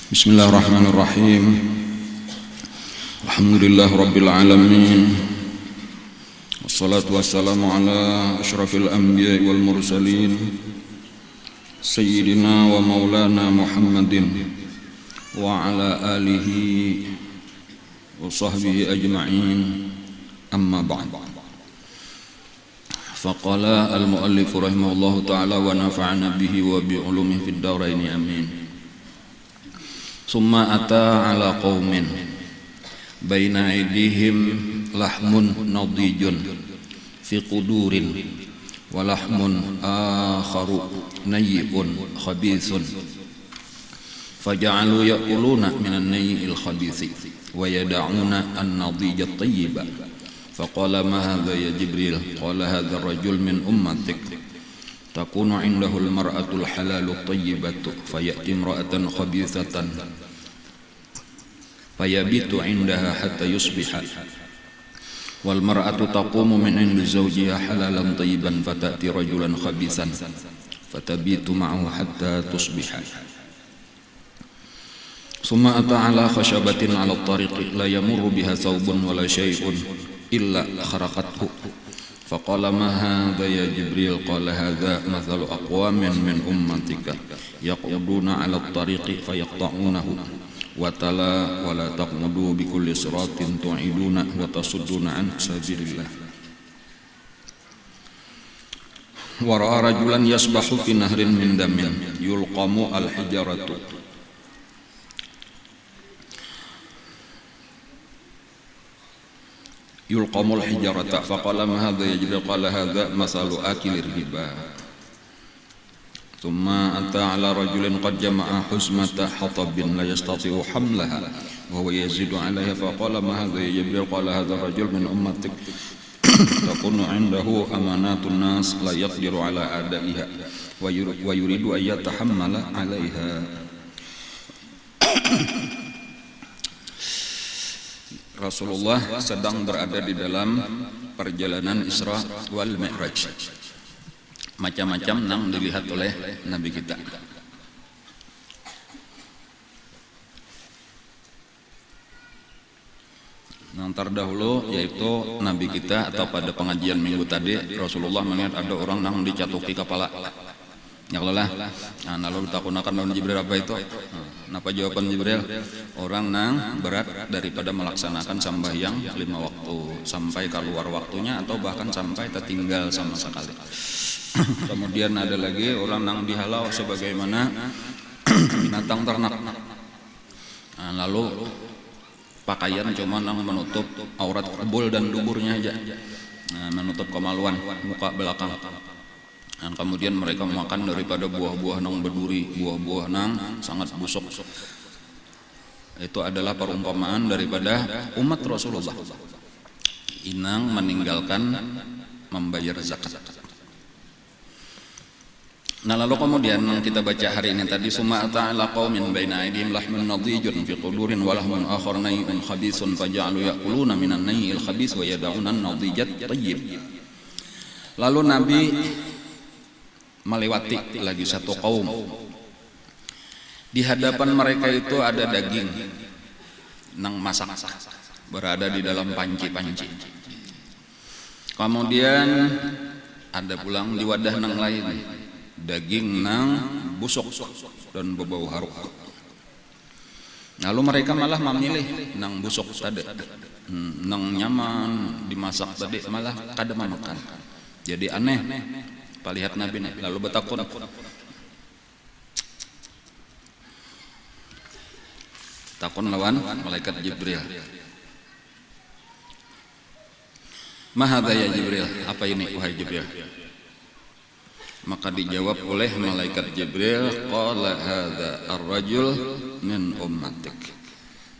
Bismillahirrahmanirrahim. Alhamdulillah rabbil alamin. Wassalatu wassalamu ala asyrafil anbiya'i wal mursalin Sayyidina wa maulana Muhammadin wa ala alihi wa sahbihi ajma'in. Amma ba'd. Faqala al-muallif rahimahullahu ta'ala wa nafa'ana bihi wa bi ulumihi fid daraini amin. Summa ata ala qaumin baina aydihim lahmun nadijun fi qudurin wa lahmun akharu nayyun khabithun faja'alu ya'kuluna minan nayyil khabithi wa yada'una an-nadija at-tayyiba faqala ma hadha ya Jibril qala hadha ar-rajul min ummatik takunu indahu al-mar'atul halalu at-tayyibatu fayati imra'atan khabithatan fayabitu indaha hatta yusbiha wal mar'atu taqumu min indi zawjiha halalan tayyiban fatati rajulan khabithan fatabitu ma'ahu hatta tusbiha summa ata ala khashabatin ala at-tariqi la yamurru biha thawbun wala shay'un illa kharaqathu faqala ma hadha ya Jibril qala hadha mathalu aqwamin min ummatika yaquduna ala at-tariqi fayaqta'unahu wa tala wa la taqmudu bi kulli siratin tu'iduna wa tasudduna an sabilillah wa ra'a rajulan yasbahu fi nahrin min damin yulqamu al-hijaratu yulqamul hijarata faqala ma hadha ya Jibril qala hadha masalu akilir riba thumma ata ala rajulin qad jama'a huzmata hatabin la yastati'u hamlaha wa huwa yazidu 'alayha faqala ma hadha ya Jibril qala hadha rajul min ummatik takunu 'indahu amanatun nas la yaqdiru 'ala adaiha wa yuridu an yatahammala 'alayha. Rasulullah sedang berada di dalam perjalanan Isra wal Mi'raj. Macam-macam nang dilihat oleh Nabi kita. Yang terdahulu yaitu Nabi kita atau pada pengajian minggu tadi Rasulullah melihat ada orang nang dicatuki kepala. Ya Allah. Nah, lalu ditakunakan oleh Jibril apa itu? Napa jawaban Jibril? Orang nang berat daripada melaksanakan sembahyang 5 waktu sampai keluar waktunya atau bahkan sampai tertinggal sama sekali. Kemudian ada lagi orang nang dihalau sebagaimana binatang ternak. Nah, lalu pakaian cuma nang menutup aurat kebul dan duburnya aja. Nah, menutup kemaluan muka belakang. Dan kemudian mereka makan daripada buah-buah nang berduri, buah-buah nang sangat busuk. Itu adalah perumpamaan daripada umat Rasulullah. Inang meninggalkan membayar zakat. Nah, lalu kemudian kita baca hari ini tadi summa ta'ala qaumin baina aydihim lahmun nadijun fi qudurin wa lahmun akhar nayyun khabithun faja'alu ya'kuluna minan nayyil khabith wa yad'una an-nadijat tayyib. Lalu Nabi melewati lagi satu kaum. Di hadapan mereka itu ada daging nang masak berada di dalam panci-panci. Kemudian ada pulang di wadah nang lain daging nang busuk dan berbau harum. Lalu mereka malah memilih nang busuk tadi, nang nyaman dimasak tadi malah kada makan. Jadi aneh. Lihat Nabi lalu bertakun lawan malaikat Jibril. Ma hadza ya Jibril? Apa ini wahai Jibril? Maka dijawab oleh malaikat Jibril, qala hadza ar-rajul min ummatik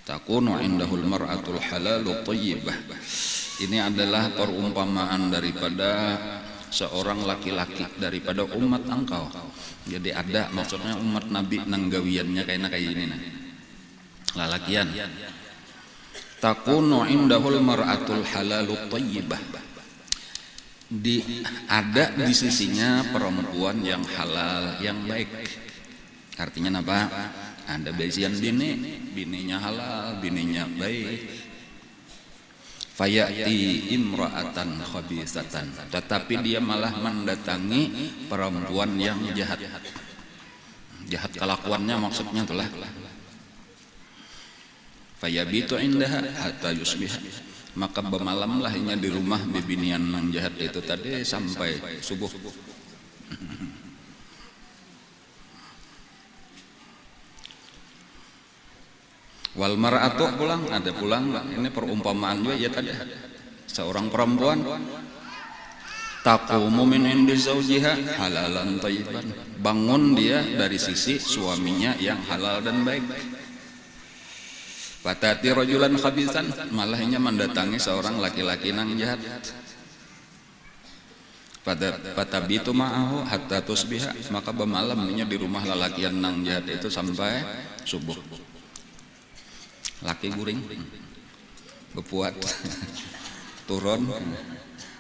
takunu indahul mar'atul halalu tayyibah. Ini adalah perumpamaan daripada seorang laki-laki daripada umat engkau. Jadi ada maksudnya umat Nabi nang gawiannya kayak ini nah. Lalakian. Takunu indahul mar'atul halalut thayyibah. Ada di sisinya perempuan yang halal yang baik. Artinya apa? Ada bisian bininya halal, bininya baik. Fayati imra'atan khabisatan, tetapi dia malah mendatangi perempuan yang jahat. Jahat kelakuannya maksudnya itulah. Fayabitu indaha hatta yusbiha, maka bermalamlah inya di rumah bibinian yang jahat itu tadi sampai subuh. Wal mar'atu pulang, ada pulang ini perumpamaan juga ya tadi. Seorang perempuan taqumu min indi zawjiha halalan thayyiban, bangun dia dari sisi suaminya yang halal dan baik. Fatati rajulan khabisan, malahnya mendatangi seorang laki-laki nang jahat. Fatabitu ma'ahu hatta tusbiha, maka bermalamnya di rumah lalakian nang jahat itu sampai subuh. Laki guring bepuat turun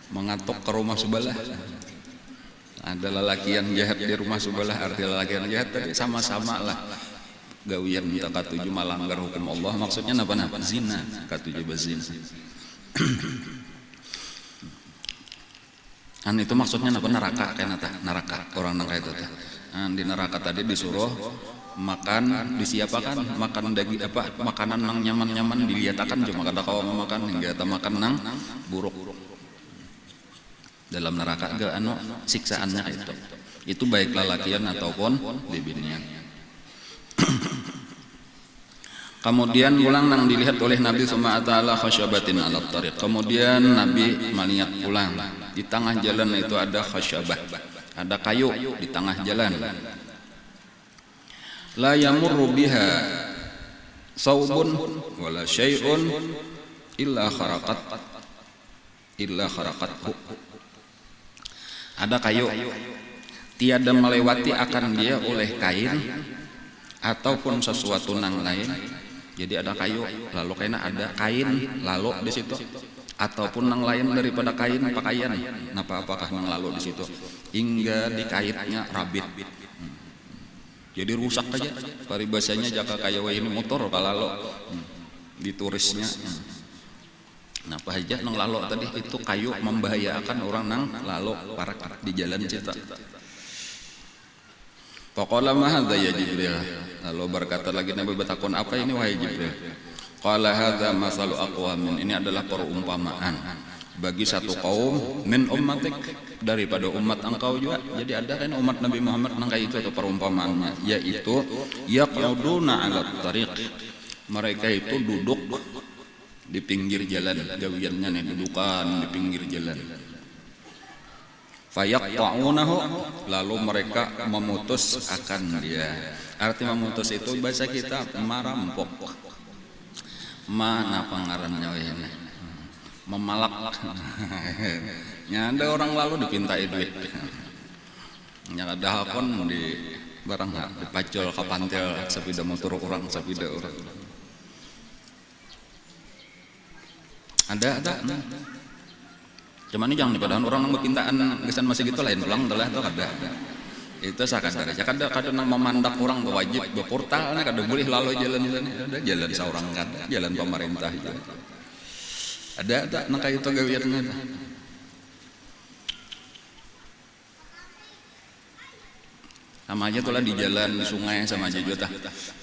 mengatok ke rumah sebelah. Ada lelaki yang jahat di rumah sebelah, arti lelaki yang jahat tadi sama-sama lah gawian minta katuju melanggar hukum Allah, maksudnya apa zina, katuju bazina. Kan itu maksudnya apa? Neraka, kan neraka orang nang itu teh. Di neraka tadi disuruh makan, disiapakan makan daging makanan nang nyaman-nyaman diliatakan, cuma kada kawa makan hingga ta makan nang buruk. Dalam neraka ge siksaannya itu baik lalakian ataupun bibinian. Kemudian pulang nang dilihat oleh Nabi Subhanahu wa taala khasyabatin ala tariq. Kemudian Nabi melihat pulang di tengah jalan itu ada khasyabah, ada kayu di tengah jalan. La yamurru biha saubun wala syai'un illa kharaqathu. Ada kayu, tiada melewati akan dia oleh kain ataupun sesuatu nang lain. Jadi ada kayu, lalu kena ada kain lalu di situ, ataupun nang lain daripada kain pakaian. Apakah nang lalu di situ hingga dikaitnya rabit. Jadi rusak aja. Paribasanya jaka kayu ini motor kalau diturisnya. Nah, apa aja nang lalu tadi itu kayu membahayakan orang nang lalu para di jalan cita. Faqala ma hadza ya Jibril. Lalu berkata lagi Nabi bertakon, apa ini wahai Jibril? Qala hadza masalu aqwamin. Ini adalah perumpamaan bagi satu kaum min ummatik, daripada umat engkau juga. Jadi ada kan umat Nabi Muhammad nang kayak itu atau perumpamaannya, yaitu yaquduna 'ala tariq. Mereka itu duduk di pinggir jalan, gawiannya nih dudukan di pinggir jalan. Fayaqta'unahu, lalu mereka memutus akan dia. Arti memutus itu bahasa kita merampok. Mana pengarannya ini? Memalak. Ya ada orang lalu dipintai duit. Yang ada hakon di barang dipacul kapantil sepeda motor orang sepeda orang. Ada. Cuman ini jangan dipadahan orang yang berpintaan gesan masih gitu lain pulang telah itu ada. Itu sakadar aja kada nang memandak orang wajib beportal kada boleh lalu jalan-jalan ada jalan seorang kada jalan pemerintah itu. Ada nang kayak itu gawiannya. Sama aja tuh lah di jalan di sungai sama aja juga tah.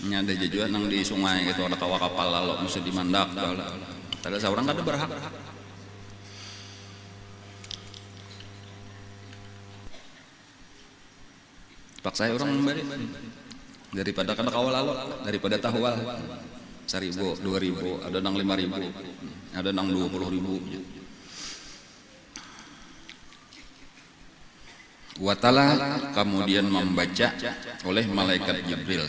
Ada juga nang di sungai gitu ada kawa kapal lalu mesti dimandak tuh. Ada seorang kada berhak. Paksa orang memberi daripada kada kawal lalu, daripada tahwal 1.000, 2.000, ada nang 5.000, ada nang 20.000. Watala kemudian membaca oleh malaikat Jibril.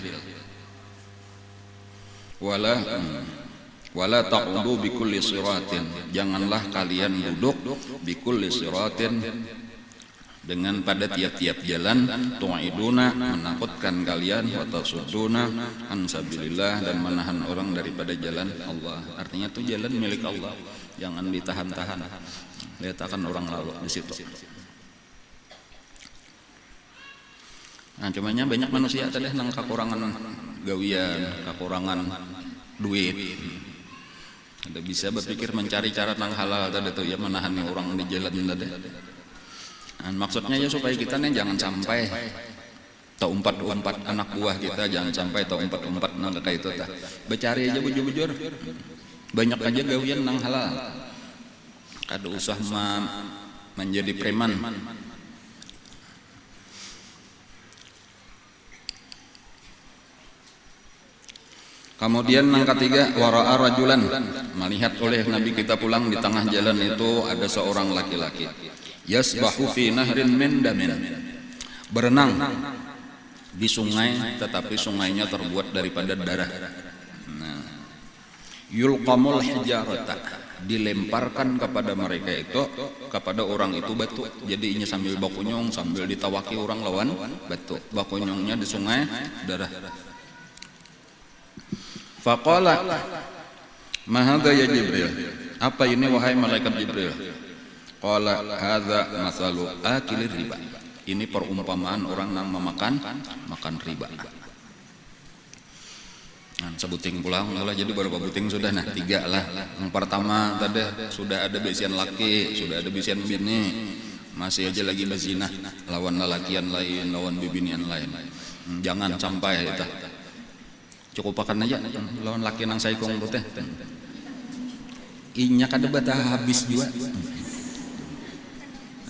Wala taqudu bikulli siratin, janganlah kalian duduk bikulli siratin dengan pada tiap-tiap jalan, tu'iduna menakutkan kalian, wa tasudduna an sabilillah dan menahan orang daripada jalan Allah. Artinya itu jalan milik Allah, jangan ditahan-tahan. Lihat akan orang lalu di situ. Nah, cumanya banyak manusia tadi nang kekurangan gawian, kekurangan duit. Ada bisa berpikir mencari cara nang halal tadi tuh ya, menahan orang di jalan tadi. Maksudnya ya supaya kita nih jangan sampai tau umpat anak buah kita, jangan sampai tau umpat nang kayak itu tah. Becari aja bujur-bujur. Banyak aja gawian nang halal. Kada usah menjadi preman. Kemudian yang ketiga, wara'a rajulan, melihat oleh Nabi kita pulang di tengah jalan itu ada seorang laki-laki. Yasbahu fi nahrin min damin. Berenang di sungai, tetapi sungainya terbuat daripada darah. Nah, yulqamul hijarata, dilemparkan kepada mereka itu, kepada orang itu batu. Jadi ini sambil bakunyong, sambil ditawaki orang lawan batu. Bakunyongnya di sungai darah. Faqala, ma hadza ya Jibril? Apa ini wahai malaikat Jibril? Qala hadza masalu akilir riba. Ini perumpamaan orang yang makan riba. Nah, sebuting pulang lah, jadi berapa buting sudah? Nah, 3 lah. Yang pertama tadi sudah ada bisian laki, sudah ada bisian bini, masih aja lagi berzina lawan lelakian lain, lawan bibinian lain. Jangan sampai itu. Cukup akan aja lawan laki nang saikong tu teh. Inya kada batah habis juga.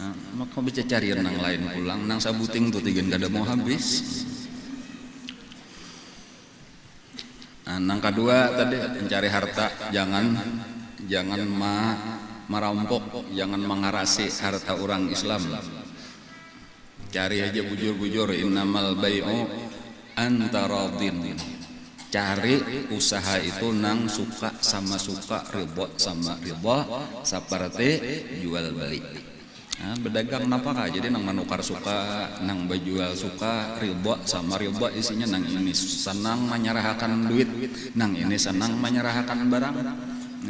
Nah, maka bisa cari nang lain pulang nang sabuting tu tigen kada mau habis. Nah, nang kedua tadi mencari harta, jangan merampok, jangan mengarasi harta orang Islam. Cari aja bujur-bujur, innamal bai'u antaradin. Cari usaha itu nang suka sama suka, ridha sama ridha, seperti jual beli. Nah, berdagang napakah? Jadi nang menukar suka, nang berjual suka, ridha sama ridha, isinya nang ini senang menyerahkan duit, nang ini senang menyerahkan barang,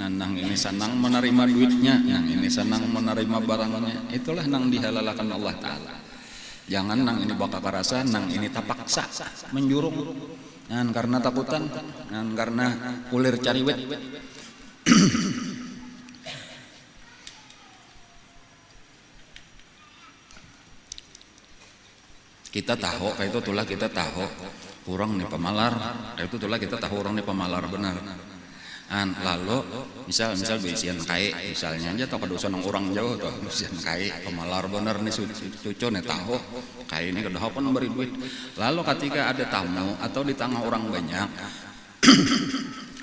nang ini senang menerima duitnya, nang ini senang menerima barangnya. Itulah nang dihalalkan Allah Ta'ala. Jangan nang ini bakal karasa, nang ini tapaksa menjurung. Ngan karena takutan, ngan karena kulir cariwet. Kita tahu, kayak itu tulah kita tahu orang nih pemalar, kayak itu tulah kita tahu orang nih pemalar benar. Lalu misal bisian kai misalnya aja, atau kedosa nang orang jauh tuh bisian kai pemalar bener nih cucu nih tahu kai ini kedah pun beri duit. Lalu ketika ada tamu atau di tengah orang banyak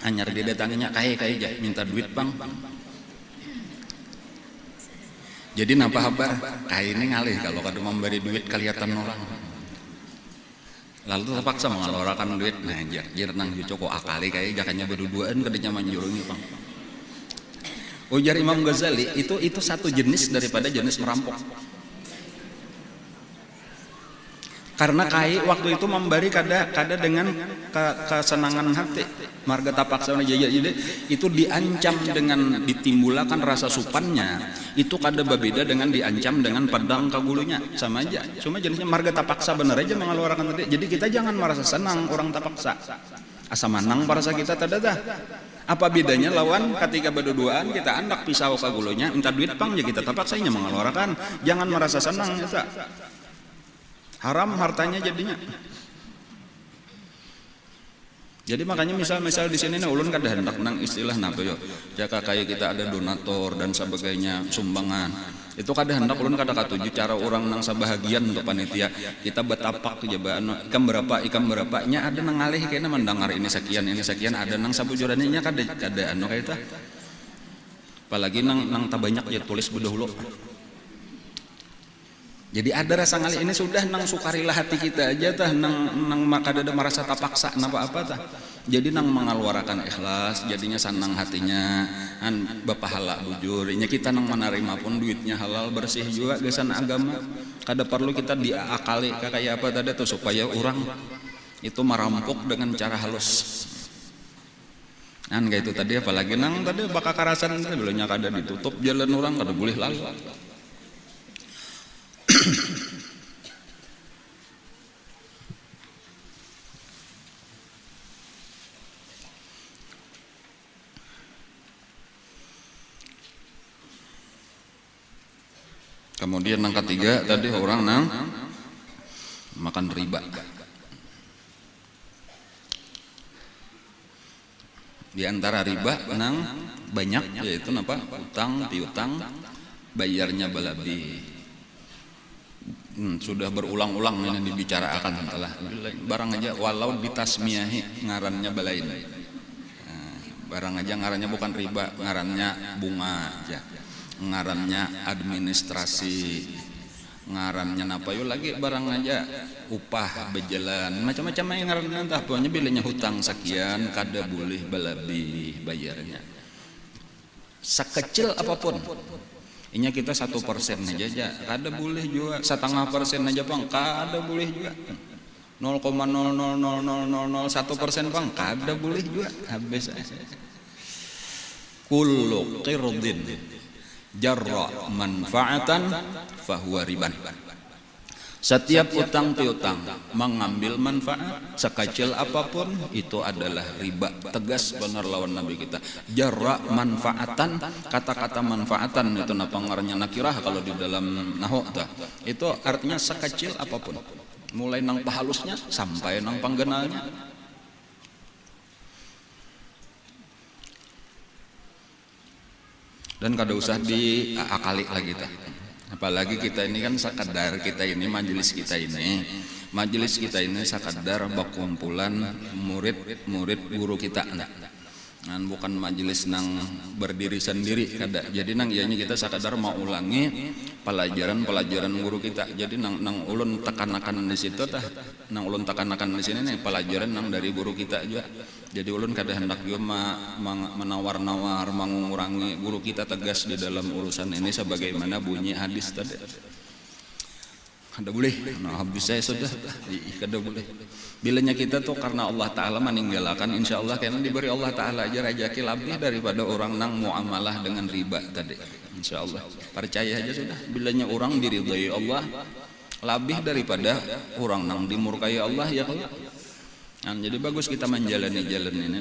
anyar dia datanginya kai aja minta duit bang. Jadi napa kabar kai ini ngalih kalau kada memberi duit kelihatan orang. Lalu terpaksa mengeluarkan duit. Nah, jar nang cucu kok akali kayak jakanya berduaan kadenya manjurungi bang. Ujar Imam Ghazali itu satu jenis daripada jenis merampok. Karena kai waktu itu memberi kada dengan kesenangan hati, marga tapaksa jadi itu diancam dengan ditimbulkan rasa supannya, itu kada berbeda dengan diancam dengan pedang kagulunya, sama aja. Cuma jenisnya marga tapaksa bener aja mengeluarkan hati. Jadi kita jangan merasa senang orang tapaksa. Asa manang parasa kita tada. Apa bedanya lawan ketika berduaan kita andak pisau kagulunya minta duit pang ya kita tapaksanya mengeluarkan, jangan merasa senang ya. Haram hartanya jadinya. Jadi makanya misal di sini ulun kada hendak nang istilah napa yo. Jaka kayak kita ada donatur dan sebagainya, sumbangan. Itu kada hendak ulun kada katuju cara orang nang sabahagian untuk panitia. Kita betapak jabaan ikam berapa nya ada nang ngalih kayaknya mendengar ini sekian ada nang sabujurannya nya kada anu kayak ta. Apalagi nang tabanyak ya tulis bedahulu. Jadi ada rasa ngalih ini sudah nang sukarilah hati kita aja tah nang maka ada merasa tapaksa napa apa tah. Jadi nang mengeluarkan ikhlas jadinya senang hatinya bapahala bujur. Nya kita nang menerima pun duitnya halal bersih juga gesan agama. Kada perlu kita diakali kayak apa tadi tuh supaya orang itu merampok dengan cara halus. Kayak itu tadi apalagi nang tadi bakal karasan tadi belumnya kada ditutup jalan orang kada boleh lalu. Kemudian yang ketiga tadi orang nang makan riba. Di antara riba nang banyak yaitu apa? Utang piutang bayarnya balabi. Sudah berulang-ulang ini dibicarakan telah barang aja walau ditasmiyahi ngarannya balain. Barang aja ngarannya bukan riba, ngarannya bunga aja. Ngarannya administrasi, ngarannya napa yuk lagi barang aja upah berjalan macam-macam yang ngarannya entah pokoknya bilanya hutang sekian kada boleh balabi bayarnya sekecil apapun. Inya kita 1% aja kada boleh juga, 0,5% aja bang kada boleh juga, 0,0000001% bang kada boleh juga, habis kullu qirdin jarra manfaatan fahuwa riban. Setiap utang piutang mengambil manfaat sekecil apapun itu adalah riba. Tegas benar lawan Nabi kita. Jarra manfaatan, kata-kata manfaatan itu napa ngarannya nakirah kalau di dalam nahwu itu artinya sekecil apapun. Mulai nang pahalusnya sampai nang panggenalnya. Dan kada usah diakali lagi ta. Apalagi kita ini kan sakadar kita ini majelis kita ini sakadar bakumpulan murid guru kita nan bukan majelis nang berdiri sendiri kada. Jadi nang ianya kita sakadar mau ulangi pelajaran guru kita. Jadi nang ulun tekanakan di situ tah, nang ulun tekanakan di sini nih pelajaran nang dari guru kita juga. Jadi ulun kada hendak juga menawar-nawar mengurangi guru kita tegas di dalam urusan ini sebagaimana bunyi hadis tadi. Kada boleh. Nah, habis saya sudah kada boleh. Bilanya kita tuh karena Allah Ta'ala meninggalkan insyaallah karena diberi Allah Ta'ala aja rezeki lebih daripada orang nang muamalah dengan riba tadi. Insyaallah. Percaya aja sudah. Bilanya orang diridhai Allah lebih daripada orang nang dimurkai Allah ya kalau. Nah, jadi bagus kita menjalani jalan ini.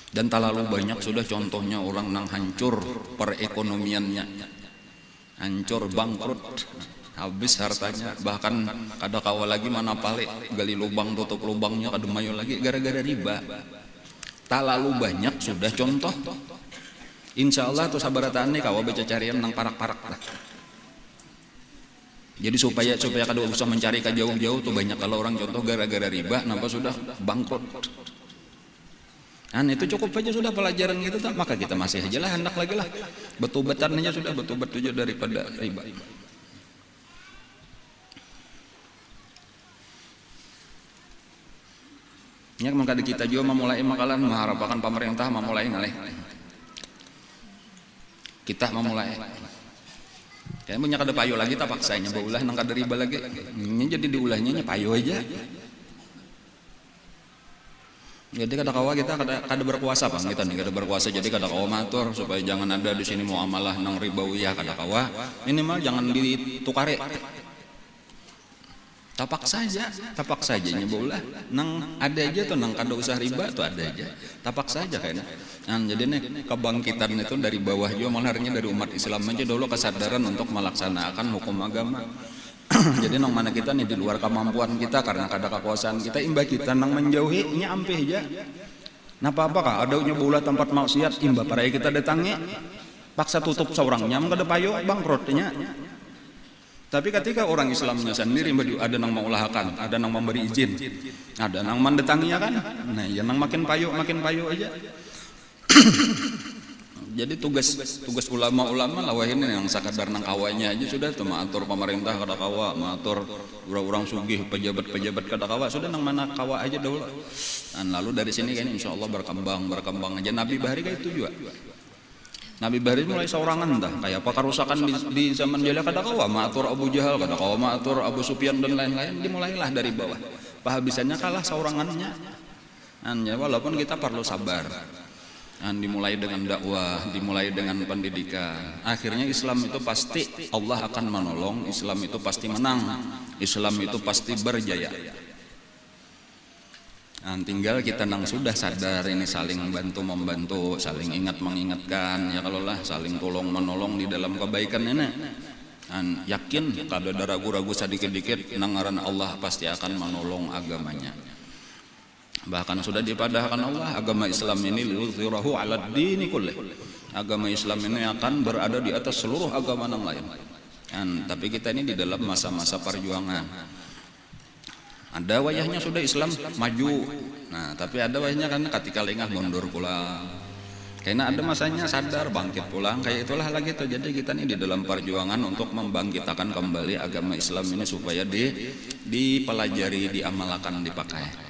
Dan terlalu banyak sudah contohnya orang nang hancur perekonomiannya. Hancur bangkrut. Habis hartanya, bahkan kada kawa lagi mana pale gali lubang tutup lubangnya kada mayo lagi gara-gara riba. Terlalu banyak sudah contoh. Insyaallah tuh sabarataan nih kawa baca carian nang parak-parak lah. Jadi supaya kada usah mencari ke jauh-jauh tuh banyak kalau orang contoh gara-gara riba nampak sudah bangkrut. Nah itu cukup aja sudah pelajaran gitu tak? Maka kita masih aja lah hendak lagi lah betul-betan aja sudah betul-betul daripada riba. Nya maka kita juga memulai makalan mengharapkan pemerintah memulai ngalih. Kita memulai. Kayak punya kada payo lagi tak paksanya baulah nang kada riba lagi. Ini jadi diulahnya payo aja. Jadi kada kawa kita kada berkuasa Bang kita nih kada berkuasa jadi kada kawa matur supaya jangan ada di sini muamalah nang ribawiyah kada kawa. Minimal jangan ditukare. Tapak saja nyebulah nang ada aja tuh nang kada usah riba tuh ada aja tapak saja kayaknya. Nah jadi nih kebangkitan itu dari bawah juga malahnya dari umat Islam aja dulu kesadaran untuk melaksanakan hukum agama. Jadi nang mana kita nih di luar kemampuan kita karena kada kekuasaan kita imba kita nang menjauhi nya ampih aja. Napa apa kah ada nyebulah tempat maksiat imba para kita datangi paksa tutup seorangnya kada payo bangkrutnya. Tapi ketika orang Islamnya sendiri ada nang mengulahkan, ada nang memberi izin, ada nang mendatanginya kan, nah ya nang makin payo aja. Jadi tugas ulama-ulama lawah ini yang sakadar nang kawanya aja sudah tuh maatur pemerintah kada kawa, maatur orang-orang sugih pejabat kada kawa sudah nang mana kawa aja dahulu. Dan lalu dari sini kan insyaallah berkembang aja. Nabi Bahri kayak itu juga. Nabi Bahri mulai seorangan dah kayak apa kerusakan di zaman jahiliyah kada kawa maatur Abu Jahal kada kawa maatur Abu Sufyan dan lain-lain dimulailah dari bawah. Pahabisannya kalah seorangannya. Hanya walaupun kita perlu sabar. Dimulai dengan dakwah, dimulai dengan pendidikan. Akhirnya Islam itu pasti Allah akan menolong, Islam itu pasti menang, Islam itu pasti berjaya. Nah, tinggal kita nang sudah sadar ini saling membantu, saling ingat mengingatkan ya kalau lah saling tolong menolong di dalam kebaikan ini. yakin kada ada ragu-ragu sedikit-dikit nangaran Allah pasti akan menolong agamanya. Bahkan sudah dipadahkan Allah, agama Islam ini liyudhhirahu 'alad dini kullih. Agama Islam ini akan berada di atas seluruh agama yang lain. Tapi kita ini di dalam masa-masa perjuangan. Ada wayahnya sudah Islam maju. Nah, tapi ada wayahnya kan ketika lengah mundur pulang. Karena ada masanya sadar bangkit pulang, kayak itulah lagi tuh. Jadi kita ini di dalam perjuangan untuk membangkitkan kembali agama Islam ini supaya dipelajari, diamalkan, dipakai.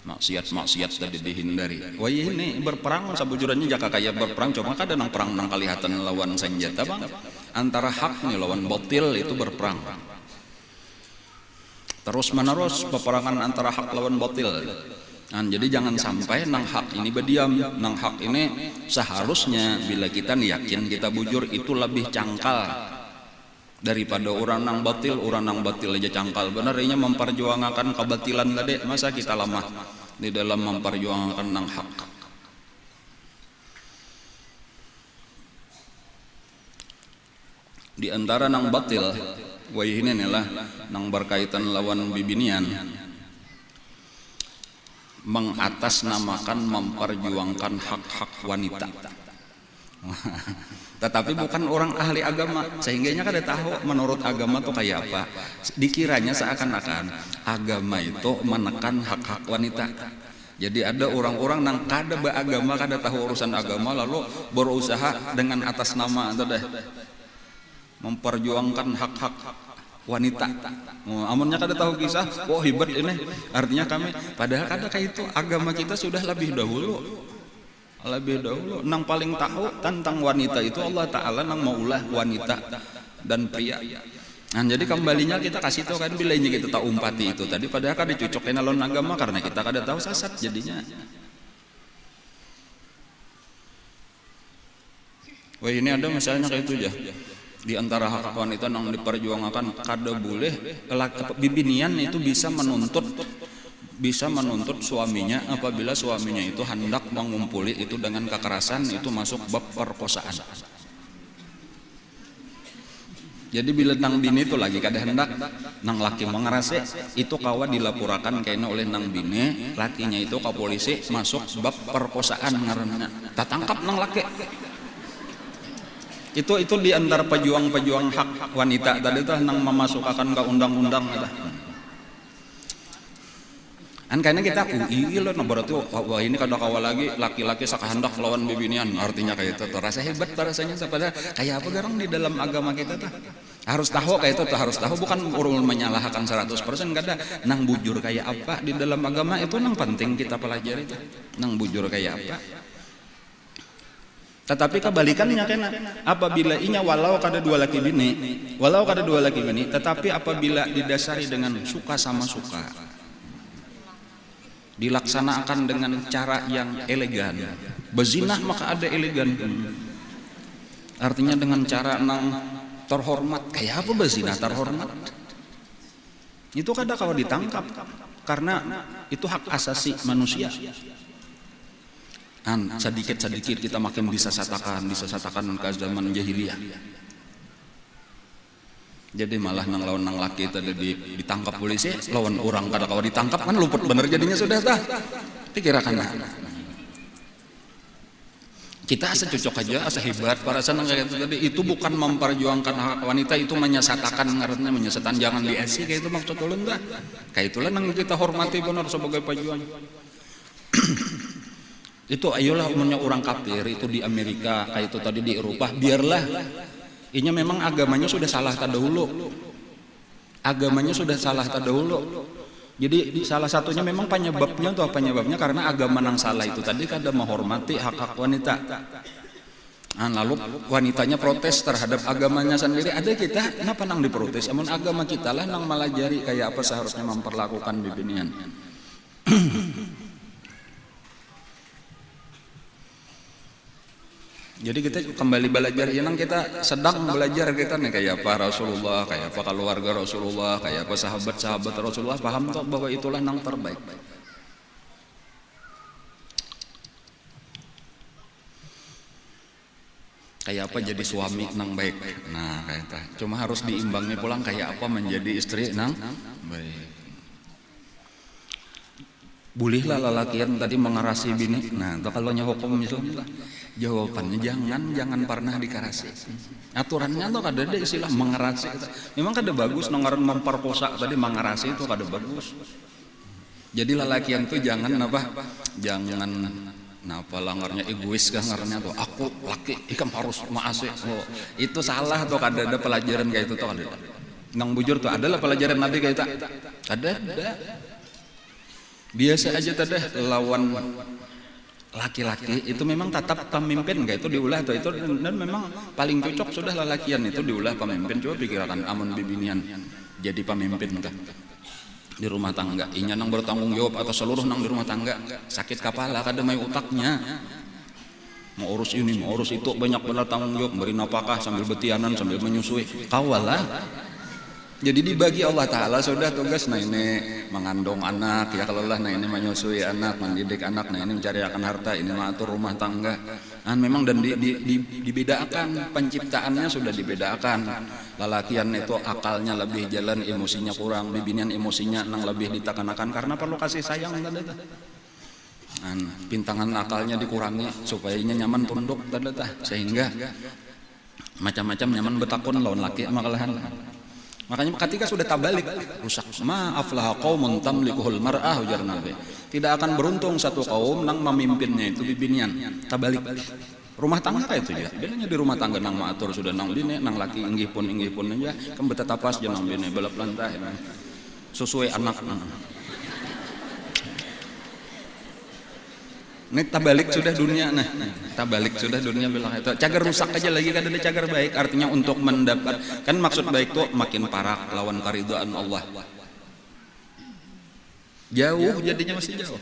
Maksiat tadi dihindari. Wah ini berperang sabujurnya jaka kayak berperang, cuma kada nang perang nang kalihatan lawan senjata bang. Antara hak nih lawan batil itu berperang. Terus menerus peperangan antara hak lawan batil. Jadi jangan sampai nang hak ini berdiam. Nang hak ini seharusnya bila kita yakin kita bujur itu lebih cangkal daripada orang nang batil aja cangkal. Benarnya memperjuangkan kebatilan tadi, masa kita lama di dalam memperjuangkan nang hak. Di antara nang batil, wah ini inilah nang berkaitan lawan bibinian, mengatasnamakan memperjuangkan hak-hak wanita. Tetapi bukan orang ahli agama, sehingganya kada tahu menurut agama tuh kayak apa. Dikiranya seakan-akan agama itu menekan hak-hak wanita. Jadi ada orang-orang yang kada beragama, kada tahu urusan agama, lalu berusaha dengan atas nama itu deh memperjuangkan hak-hak wanita. Amunnya kada tahu kisah, wah hebat ini. Artinya kami, padahal kada kayak itu agama kita sudah lebih dahulu nang paling tahu tentang wanita itu Allah Ta'ala nang maulah wanita dan pria. Nah, jadi kembalinya kita kasih tahu kan bila ini kita tahu umpati itu tadi, padahal kada dicocokin alon agama karena kita kada tahu sasat jadinya. Wah ini ada misalnya kayak itu ya. Di antara hak wanita yang diperjuangkan kada boleh bibinian itu bisa menuntut suaminya apabila suaminya itu hendak mengumpuli itu dengan kekerasan, itu masuk bab perkosaan. Jadi bila nang bini itu lagi kada hendak nang laki mengerase, itu kawa dilaporkan kayaknya oleh nang bini, lakinya itu ke polisi, masuk bab perkosaan ngaranna. Tatangkap nang laki. Itu di antara pejuang-pejuang hak wanita tadi tuh nang memasukkan ke undang-undang ada. Karena kita iya loh, berarti wah ini kada kawal lagi laki-laki sakahendak lawan bibinian, artinya kayak itu terasa hebat rasanya. Padahal kayak apa garang di dalam agama kita tuh harus tahu kayak itu tuh, harus tahu, bukan urung menyalahkan 100% kada. Nang bujur kayak apa di dalam agama itu nang penting kita pelajari tuh, nang bujur kayak apa. Tetapi kebalikannya kena apabila inya walau kada dua laki bini, tetapi apabila didasari dengan suka sama suka, dilaksanakan dengan cara yang elegan, bezinah maka ada elegan, artinya dengan cara nang terhormat. Kayak apa bezinah terhormat? Itu kada kalau ditangkap karena itu hak asasi manusia. Sedikit-sedikit kita makin disesatakan ke zaman jahiliyah. Jadi malah nang lawan nang laki tadi ditangkap polisi, lawan orang kada kawa ditangkap kan luput bener jadinya sudah tah. Dikirakan kita asa cocok aja, asa hebat para senang kayak itu tadi. Itu bukan memperjuangkan hak wanita, itu menyesatakan, ngaranna menyesatan, jangan diasi kayak itu maksud ulun tah. Kayak itulah nang kita hormati benar sebagai pejuang. Itu ayolah umumnya orang kafir itu di Amerika kayak itu tadi di Eropa, biarlah ini memang agamanya sudah salah terdahulu, jadi salah satunya memang penyebabnya karena agama yang salah itu tadi kada menghormati hak-hak wanita. Lalu wanitanya protes terhadap agamanya sendiri. Ada kita kenapa nang diprotes, namun agama kita lah nang melajari kayak apa seharusnya memperlakukan bibinian. Jadi kita kembali belajar, yang kita sedang belajar kita nih kayak apa Rasulullah, kayak apa keluarga Rasulullah, kayak apa sahabat-sahabat Rasulullah, paham toh bahwa itulah yang terbaik. kayak apa jadi suami nang baik. Nah kayak itu. Cuma harus diimbangi pulang kayak apa menjadi istri nang baik. Bolehlah lalakian tadi mengarasi bini. Nah itu kalau hukum Islam lah jawabannya jangan pernah dikarasi. Aturannya tuh kada ada istilah mengarasi. Memang kada bagus nongaran memperkosa tadi mengarasi itu kada bagus. Jadi lalakian tuh jangan langgarnya egois kan ngaranya tuh aku laki ikam harus maase. Oh, itu salah tuh kada ada pelajaran kayak itu tuh kada. Nang bujur tuh adalah pelajaran Nabi kayak itu. Ada. Biasa aja tadi lawan laki-laki itu memang tetap pemimpin kayak itu diulah atau itu dan memang paling cocok sudah lalakian itu diulah pemimpin. Coba pikirkan amun bibinian jadi pemimpin kan di rumah tangga inya nang bertanggung jawab atau seluruh nang di rumah tangga sakit kepala kada may utaknya mau urus ini mau urus itu banyak benar tanggung jawab beri napakah sambil betianan sambil menyusui kawalah. Jadi dibagi Allah Ta'ala sudah tugas nah ini mengandung anak ya kalau lah nah ini menyusui anak mendidik anak nah ini mencari akan harta ini mengatur rumah tangga nah memang dan dibedakan penciptaannya sudah dibedakan. Lalakian itu akalnya lebih jalan emosinya kurang bibinian emosinya nang lebih ditekan-tekan karena perlu kasih sayang tadi pintangan akalnya dikurangi supaya ini nyaman tunduk tadi sehingga macam-macam nyaman betakun lawan laki makalahan. Makanya ketika sudah tabalik rusak. Ma aflaha qaumun tamlikuhul mar'ah ujar Nabi. Tidak akan beruntung satu kaum nang memimpinnya itu bibinian. Tabalik. Rumah tangga kayak itu ya. Bedanya di rumah tangga nang maatur sudah nang bini nang laki inggih pun aja kan betetapas je nang bini balap lantah. Sesuai anak. Ini tabalik sudah dunia tabalik sudah dunia bilang itu cagar rusak aja lagi kan ada cagar baik artinya untuk mendapat kan maksud baik tuh makin parah lawan karidhaan Allah jauh jadinya masih jauh.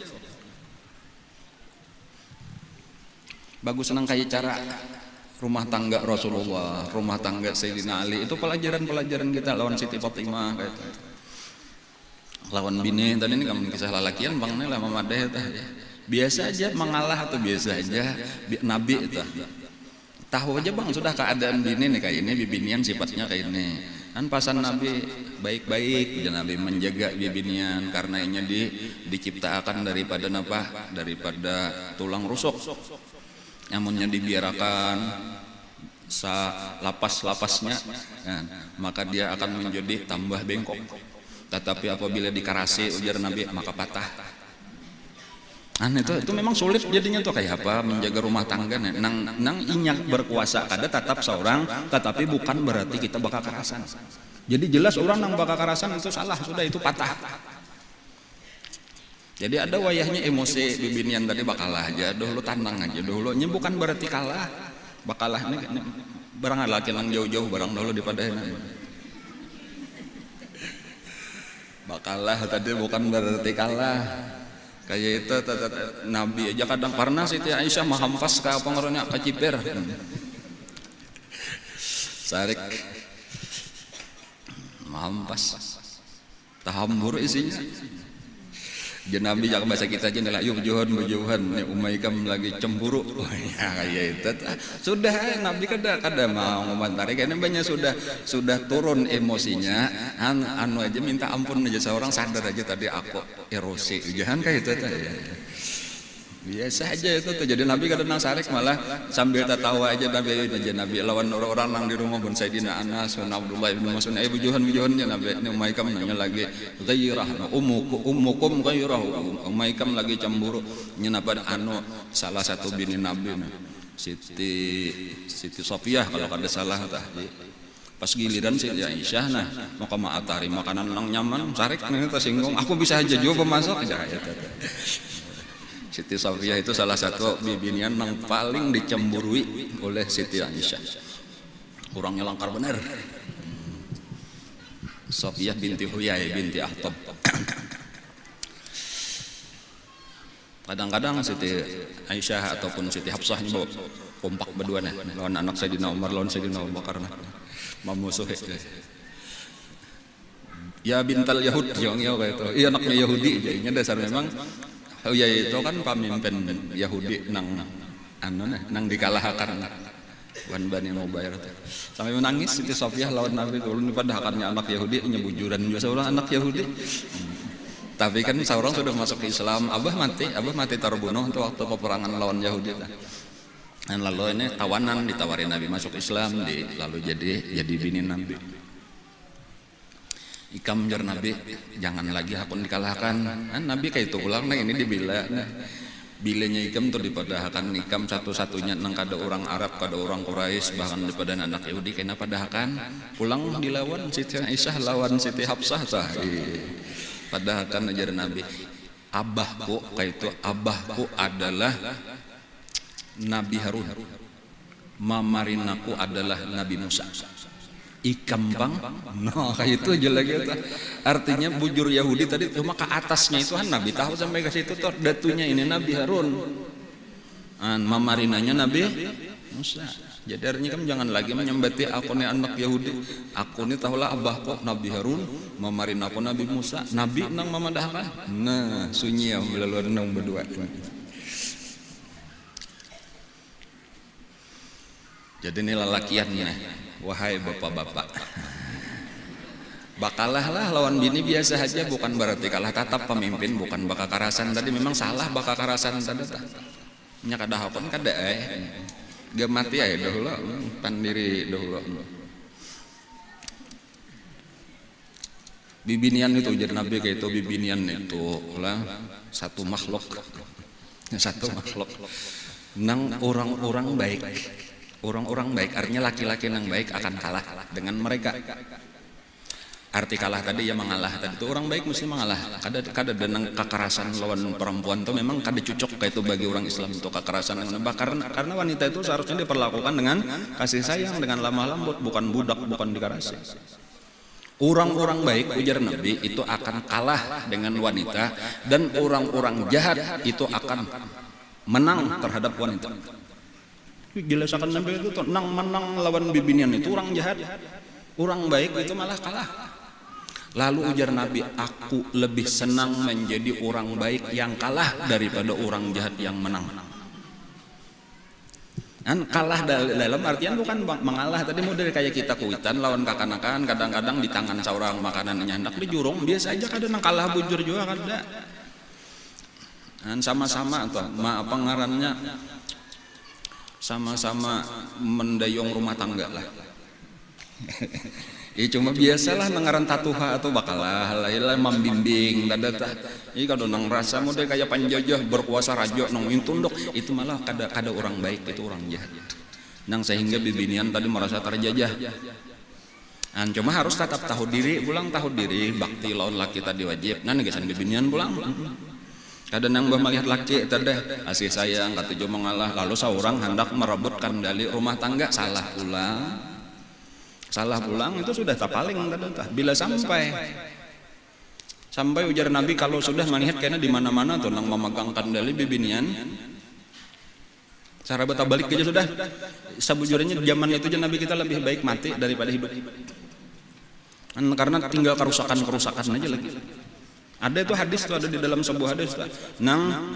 Bagus senang kayak cara rumah tangga Rasulullah rumah tangga Sayyidina Ali itu pelajaran kita lawan Siti Fatimah kayak itu lawan bini tadi ini kamu kisah lalakian bang lah mama deh biasa aja mengalah atau biasa aja Nabi itu tahu aja bang sudah keadaan bini nih kayak ini bibinian sifatnya kayak ini kan pasan Nabi baik-baik Nabi menjaga bibinian karena ini diciptakan daripada tulang rusuk namunnya dibiarkan lapas-lapasnya kan, maka dia akan menjadi tambah bengkok tetapi apabila dikarasi ujar Nabi maka patah. Itu memang sulit jadinya tuh kayak apa menjaga rumah tangga nang inyak berkuasa kada tetap seorang tetapi bukan berarti kita bakal kerasan. Jadi jelas orang nang bakal kerasan itu salah sudah itu patah. Jadi ada wayahnya emosi bibinian tadi bakalah aja dahulu tantang aja dahulu nya bukan berarti kalah bakalah ini barang laki nang jauh-jauh barang dahulu daripada bakalah tadi bukan berarti kalah. Kayak itu Nabi aja kadang pernah Siti Aisyah mahampas ke pengaruhnya ke ciper sarik mahampas tahambur isinya Nabi jak bahasa kita aja adalah yuk bujuhan umaikam lagi cemburu ya kayak itu sudah Nabi kada mau ngomentari karena banyak sudah turun emosinya anu aja minta ampun aja seorang sadar aja tadi aku erosi jangan kayak itu biasa aja itu tuh. Jadi Nabi kadang sarik malah sambil tertawa aja Nabi lawan orang-orang nang di rumah pun Sayyidina Anas bin Abdullah bin Mas'ud bujuhan-bujuhannya Nabi umaikam nanya lagi ghairah ummukum ghairah umaikam lagi cemburu nyenapa salah satu bini Nabi Siti Sofiyah kalau kada salah tah pas giliran Siti Aisyah mau ke maatari makanan nang nyaman sarik nih tersinggung aku bisa aja juga masuk aja Siti Sofiyah itu salah satu bibinian yang paling dicemburui oleh Siti Aisyah. Orangnya langkar benar. Sofiyah binti Huyai binti Akhtab. Kadang-kadang Siti Aisyah ataupun Siti Hafsah ini bawa kompak berdua nih lawan anak Sayyidina Umar lawan Sayyidina Abu Bakar memusuhi. Ya bintal Yahud yang kayak itu. Iya anaknya Yahudi jadinya dasar memang itu kan pemimpin Yahudi nang dikalahkan Wan Bani Nubair sampai menangis Siti Sofiyah lawan Nabi ulun padahakannya anak Yahudi nyebujuran juga seorang anak Yahudi. Tapi kan seorang sudah masuk ke Islam, abah mati terbunuh untuk waktu peperangan lawan Yahudi. Dan lalu ini tawanan ditawarin Nabi masuk Islam, lalu jadi bini Nabi. Ikam jar Nabi, jangan lagi hakun dikalahkan. Nabi kayak itu ulang, nah ini dibila. Bilanya ikam tuh dipadahakan ikam satu-satunya nang kada orang Arab, kada orang Quraisy, bahkan daripada anak Yahudi kena padahakan. Pulang dilawan Siti Aisyah lawan Siti Hafsah sah. Padahakan ajar Nabi. Abahku kayak itu, abahku adalah Nabi Harun. Mamarinaku adalah Nabi Musa. Ikampang, no kayak itu aja lagi. Artinya bujur Yahudi tadi cuma ke atasnya itu kan Nabi tahu sampai ke situ tuh datunya ini Nabi Harun. Mamarinanya Nabi Musa. Jadi artinya kan jangan lagi menyembati aku nih anak Yahudi. Aku nih tahulah abahku Nabi Harun, mamarin aku Nabi Musa. Nabi nang memadahkan. Nah, sunyi ya melalui nang berdua. Jadi ini lelakiannya, wahai bapak-bapak. Bakalah lah lawan bini biasa aja, bukan berarti kalah tatap pemimpin, bukan baka karasan tadi memang salah baka karasan tadi. Nya kada hakon kada gak mati aja dahulu, pandiri dahulu. Bibinian itu ujar Nabi kayak itu bibinian itu lah satu makhluk nang orang-orang baik. Orang-orang baik artinya laki-laki yang baik akan kalah dengan mereka. Arti kalah tadi ya mengalah tadi itu orang baik mesti mengalah. Kada denang kekerasan lawan perempuan itu memang kada cocok kayak itu bagi orang Islam itu kekerasan karena wanita itu seharusnya diperlakukan dengan kasih sayang, dengan lemah lembut, bukan budak, bukan dikarasi. Orang-orang baik ujar Nabi itu akan kalah dengan wanita, dan orang-orang jahat itu akan menang terhadap wanita. Jelasakan Nabi itu nang menang lawan bibinian itu orang jahat, orang baik itu malah kalah. Lalu ujar Nabi, aku lebih senang menjadi orang baik yang kalah daripada orang jahat yang menang. Kan kalah dalam artian bukan mengalah tadi model kayak kita kuitan lawan kakanakan, kadang-kadang di tangan seorang makanannya hendak dijurung biasa aja, kadang kalah bujur juga kada. Dan sama-sama atau apa ngarannya, sama-sama mendayung rumah tangga lah. Ya cuma biasalah nengaran tatuha atau bakalah lah membimbing dada. Ini kalau nang rasa model kayak panjajah berkuasa raja nang intunduk itu malah kada orang baik, itu orang jahat. Nang sehingga bibinian tadi merasa terjajah. Cuma harus tetap tahu diri, bakti lawan laki tadi wajib. Nah gesan bibinian pulang. Kadang nang melihat laki tadi kasih sayang kata jo mengalah, lalu seorang hendak merebutkan dari rumah tangga, salah pulang itu sudah tak paling bila sampai ujar Nabi kalau sudah melihat karena di mana-mana tuh nang memegang kendali bibinian cara beta balik aja sudah sebujurnya zaman itu Nabi kita lebih baik mati daripada hidup karena tinggal kerusakan aja lagi. Ada itu hadis tuh, ada di dalam sebuah hadis nang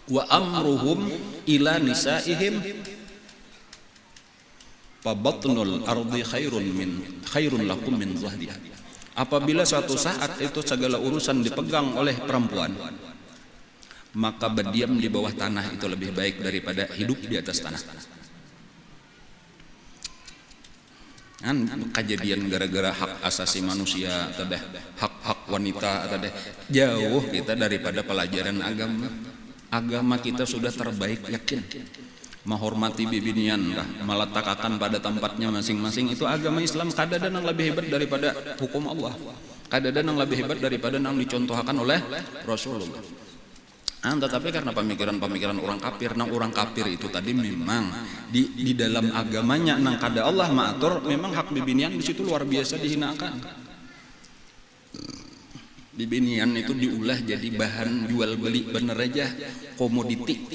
wa amruhum ila nisaihim fa batnul ardi khairun lakum min zahriha. Apabila suatu saat itu segala urusan dipegang oleh perempuan, maka berdiam di bawah tanah itu lebih baik daripada hidup di atas tanah. Kan kejadian gara-gara hak asasi manusia tadeh, hak wanita tadeh, jauh kita daripada pelajaran agama kita sudah terbaik, yakin menghormati bibinian kah, meletakkan pada tempatnya masing-masing, itu agama Islam kada ada yang lebih hebat daripada hukum Allah, kada ada yang lebih hebat daripada yang dicontohkan oleh Rasulullah. Tetapi karena pemikiran orang kafir, orang kafir itu tadi memang di dalam agamanya nang kada Allah maatur, memang hak bibinian di situ luar biasa dihinakan. Bibinian itu diulah jadi bahan jual beli, bener aja komoditi.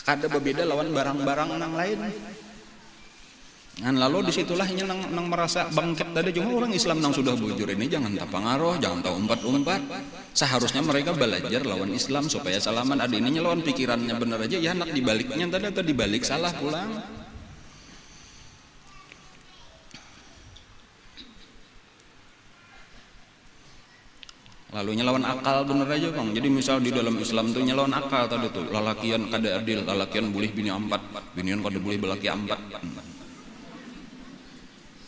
Kada berbeda lawan barang-barang nang lain. Lalu disitulah nang merasa bangkit tadi, cuma orang Islam nang sudah bujur ini jangan tak pengaruh, jangan tahu umpat-umpat. Seharusnya mereka belajar lawan Islam supaya salaman. Ada ininya lawan pikirannya bener aja ya, anak dibaliknya tadi atau dibalik salah pulang. lalu nyelawan akal bener aja bang. Jadi misal di dalam Islam tuh nyelawan akal tadi tuh, lalakian kada adil, lalakian boleh bini 4, binian kada boleh belaki 4.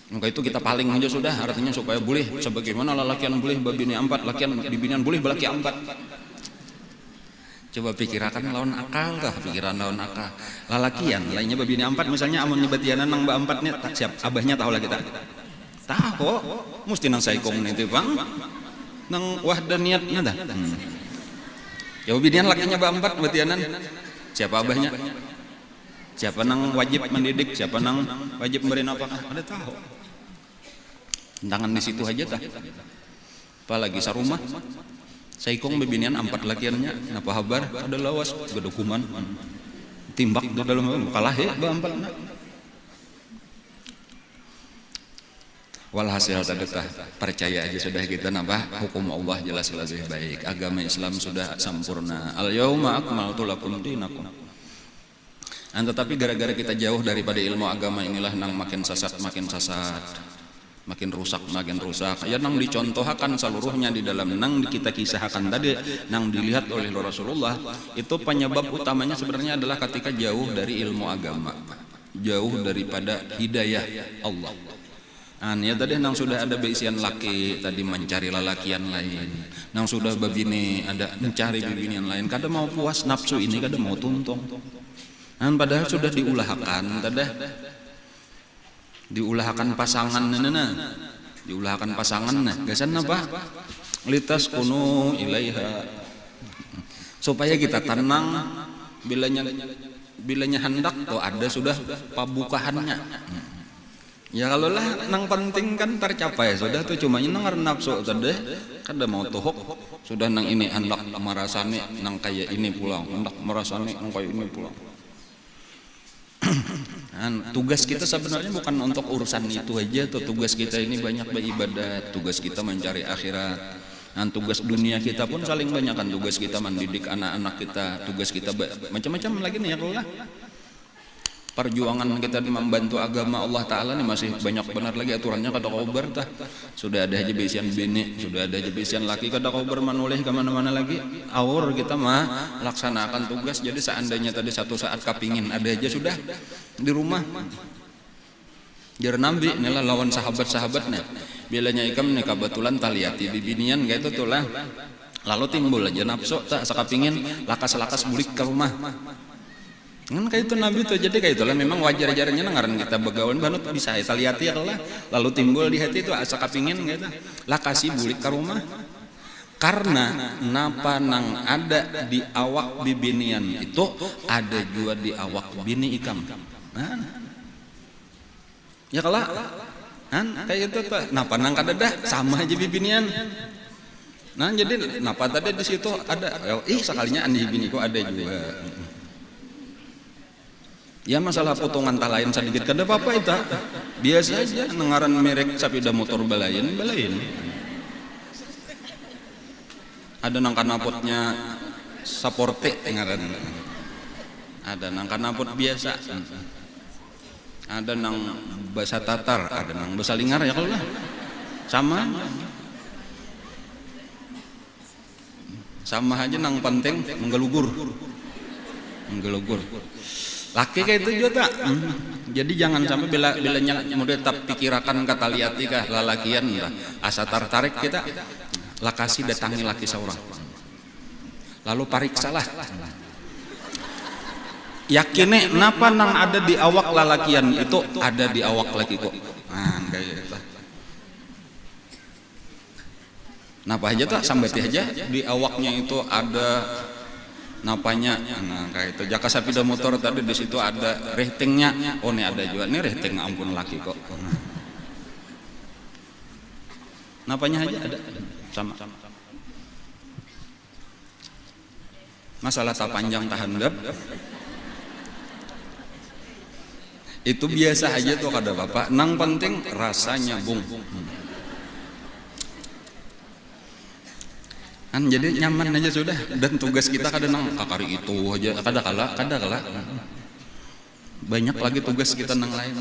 Maka itu kita paling aja sudah, artinya supaya boleh sebagaimana lalakian boleh babini 4, lakian bibinian boleh belaki 4. Coba pikirakan lawan akal kah, pikiran lawan akal. Lalakian lainnya babini 4 misalnya amun nyebatianan nang ba 4 nya tak siap abahnya tahu lah kita. Tahu, mesti nang saikong itu bang, nang wahdaniyatnya dah. Ya binian lakinya ba 4 batianan, siapa abahnya? Siapa nang wajib mendidik, siapa nang wajib memberi nafkah, ada tahu. Tangan di situ aja tah. Apalagi sarumah. Saikong bebinian 4 lakiannya, napa habar ada lawas gedokuman. Timbak di dalam kalah ya ba 4. Walhasil tadekah percaya aja sudah kita napa hukum Allah jelas lebih baik, agama Islam sudah sempurna. Al yauma akmaltu lakum dinakum. Tetapi gara-gara kita jauh daripada ilmu agama inilah nang makin sesat, makin rusak. Ya nang dicontohkan seluruhnya di dalam nang kita kisahkan tadi, nang dilihat oleh Rasulullah, itu penyebab utamanya sebenarnya adalah ketika jauh dari ilmu agama, jauh daripada hidayah Allah. Ya tadi nang sudah ada beisian laki tadi mencari lalakian lain, nang sudah babini ada mencari bibinian lain, kada mau puas nafsu ini, kada mau tuntung. Padahal sudah diulahkan tadi, diulahkan pasangan diulahkan pasangan gasan apa? Litas kunu ilaiha, supaya kita tenang bilanya hendak tuh ada sudah pabukahannya. Ya kalau lah nang penting kan tercapai sudah tuh, cuma nang nafsu tadi kada mau tuhuk sudah nang ini hendak merasani nang kayak ini pulang, hendak merasani nang kayak ini pulang. Tugas kita sebenarnya bukan untuk urusan itu aja tuh, tugas kita ini banyak beribadat, tugas kita mencari akhirat. Tugas dunia kita pun saling banyak kan, tugas kita mendidik anak-anak kita, tugas kita macam-macam lagi nih ya kalau lah. Perjuangan kita membantu agama Allah Ta'ala nih masih banyak benar lagi aturannya kada kober tah. Sudah ada aja bisian bini, sudah ada aja bisian laki kada kober manulih kemana-mana lagi. Awur kita mah laksanakan tugas. Jadi seandainya tadi satu saat kapingin ada aja sudah di rumah. Jar Nabi inilah lawan sahabat-sahabatnya. Bilanya ikam nih kebetulan taliyati bibinian gitu tuh lah. Lalu timbul aja nafsu tak sakapingin lakas-lakas bulik ke rumah. Kan kayak itu Nabi tuh, jadi kayak itulah memang wajar-wajarnya ngaran kita begawan banget bisa italiati lah, lalu timbul di hati itu asa kapingin gitu lah kasih bulik ke rumah, karena napa nang ada di awak bibinian itu ada juga di awak bini ikam. Ya kalah kayak itu tuh napa nang kada dah sama aja bibinian. Jadi napa tadi di situ ada sekalinya andi biniku ada juga. Ya masalah potongan talain sedikit kada apa-apa itu. Biasa aja nengaran merek sepeda motor balain. Ada nang kanapotnya Saporte ngaran. Ada nang kanapot biasa. Ada nang bahasa Tatar, ada nang bahasa Lingar ya kalau lah. Sama aja nang penting menggelugur. Laki kayak itu juga tak. Jadi jangan sampai bilanya model tak pikirakan kata liati kah lalakian lah. Asa tertarik kita lakasi datangi laki seorang. Lalu pariksalah. Yakini napa nang ada di awak lalakian itu ada di awak laki kok. Kayak gitu. Napa aja tak sampai aja di awaknya itu ada napanya, kayak itu jaka sepeda motor tadi di situ ada ratingnya, oh ini ada juga nih rating ampun laki kok. Napanya aja ada sama. Masalah tak panjang tak handap itu biasa aja tuh kada apa-apa, nang penting rasanya bung. Jadi nyaman aja sudah, dan tugas kita kadang nang kakari itu aja kada kalah banyak lagi tugas kita nang lain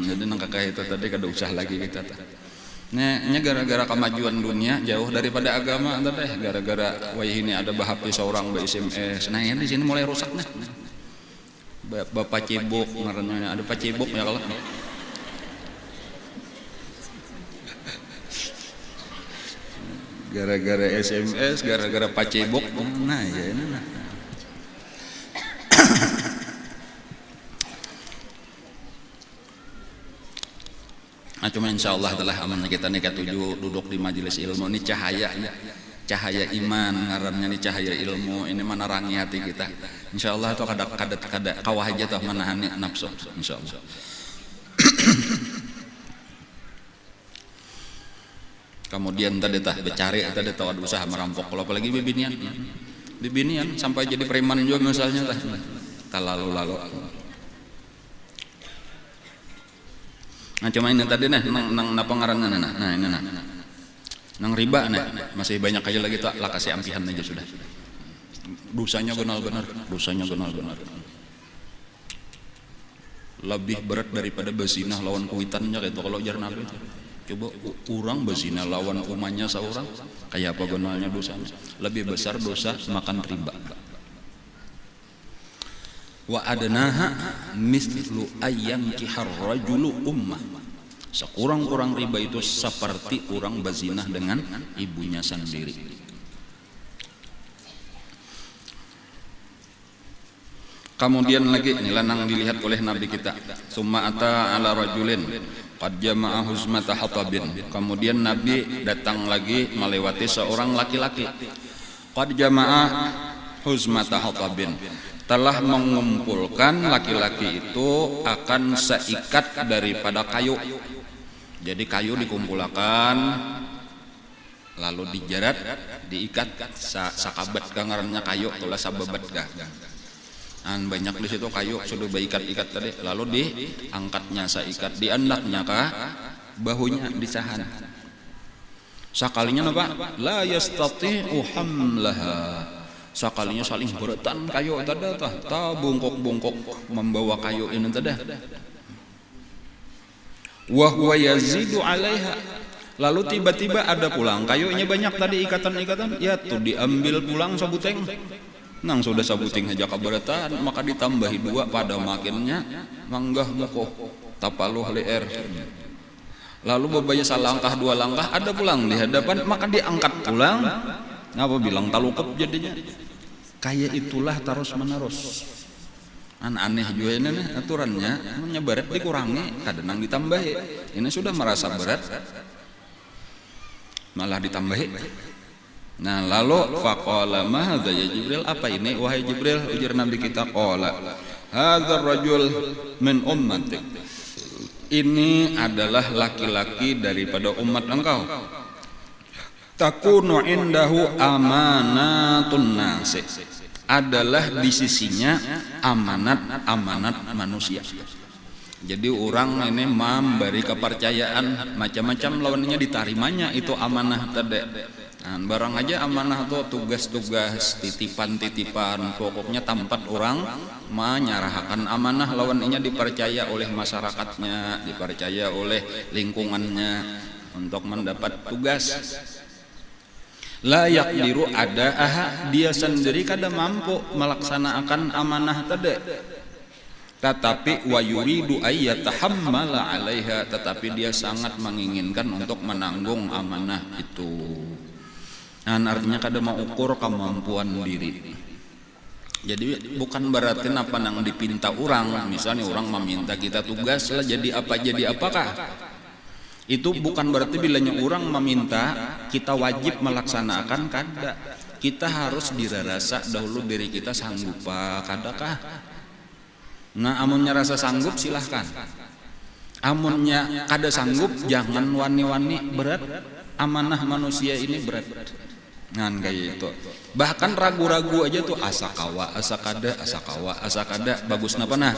jadi nang kakak itu tadi kada usah lagi kita nya gara-gara kemajuan dunia jauh daripada agama teh gara-gara wayah ini ada bahap di seorang SMS. Nah ini di sini mulai rusak nih. Bapak Cebok ngaranna ada Pak Cebok ya kalau. Gara-gara SMS, gara-gara Pak Cebok. Nah ya ini nah. Nah, cuma insya Allah adalah amannya kita nih ketujuh duduk di majelis ilmu ini cahaya iman ngarannya nih cahaya ilmu ini menerangi hati kita. Insya Allah itu kada kawah aja tuh menahan nafsu insya Allah. Kemudian tadi bercari tadi tahu usaha merampok kalau apalagi bibinian sampai jadi preman juga misalnya lalu. Nah cuma ini tadi nang napa ngaranna nah ini nang riba masih banyak aja lagi tak lah kasih ampihan aja sudah. Dosanya benar benar lebih berat daripada berzina lawan kuitannya kayak itu kalau jar Nabi. Coba kurang berzina lawan umannya seorang kayak apa gonalnya dosanya lebih besar dosa makan riba. Wa adnaha mislu ayyankihar rajulu ummah. Sekurang-kurang riba itu seperti orang berzinah dengan ibunya sendiri. Kemudian lagi ini lanang dilihat oleh Nabi kita. Summa ata ala rajulin qad jama'a huzmata hatabin. Kemudian Nabi datang lagi melewati seorang laki-laki. Qad jama'a huzmata hatabin. Telah mengumpulkan laki-laki itu akan seikat daripada kayu. Jadi kayu dikumpulkan lalu dijarat, diikat sakabat kangarnya kayu tulah sababat dah. An banyak di situ kayu sudah baikat-ikat tadi lalu diangkatnya seikat diandaknya ka bahunya disahan. Sakalinya apa? La yastati'u hamlaha. Sakalinya saling beretan kayu tada ta bungkok-bungkok membawa kayu ini tada. Wa huwa yazidu 'alaiha. Lalu tiba-tiba ada pulang kayunya banyak tadi ikatan-ikatan ya tuh diambil pulang sabuteng. Nang sudah sabuting aja kaberetan maka ditambahi dua pada makinnya manggah mukoh tapaluh leer. Lalu babaya salangkah dua langkah ada pulang di hadapan maka diangkat pulang. Ngapa bilang talukep jadinya? Kayak itulah terus menerus. Aneh juga ini aturannya berat dikurangi kadang ditambahi. Ini sudah merasa berat malah ditambahi. Nah lalu faqala ma hadza ya Jibril, apa ini wahai Jibril? Ujar Nabi kita qala hadzal rajul min ummatik. Ini adalah laki-laki daripada umat engkau. Takunu indahu amanatun nasi, adalah di sisinya amanat manusia. Jadi orang ini memberi kepercayaan macam-macam lawannya ditarimanya itu amanah tadi. Nah, barang aja amanah tuh tugas-tugas titipan-titipan pokoknya tempat orang menyerahkan amanah lawannya dipercaya oleh masyarakatnya, dipercaya oleh lingkungannya untuk mendapat tugas. La yaqdiru adaaha, dia sendiri kada mampu melaksanakan amanah tadi. Tetapi wa yuridu ayyatahammala 'alaiha, tetapi dia sangat menginginkan untuk menanggung amanah itu. Nah, artinya kada mau ukur kemampuan diri. Jadi bukan berarti apa nang dipinta orang, misalnya orang meminta kita tugas lah jadi apa jadi apakah. Itu bukan berarti bilanya orang meminta kita wajib melaksanakan kada. Kita harus dirasa dahulu diri kita sanggup kadakah. Nah amunnya rasa sanggup silahkan. Amunnya kada sanggup jangan wani-wani berat. Amanah manusia ini berat. Ngan kayak itu. Bahkan ragu-ragu aja tuh asa kada bagus napa nah.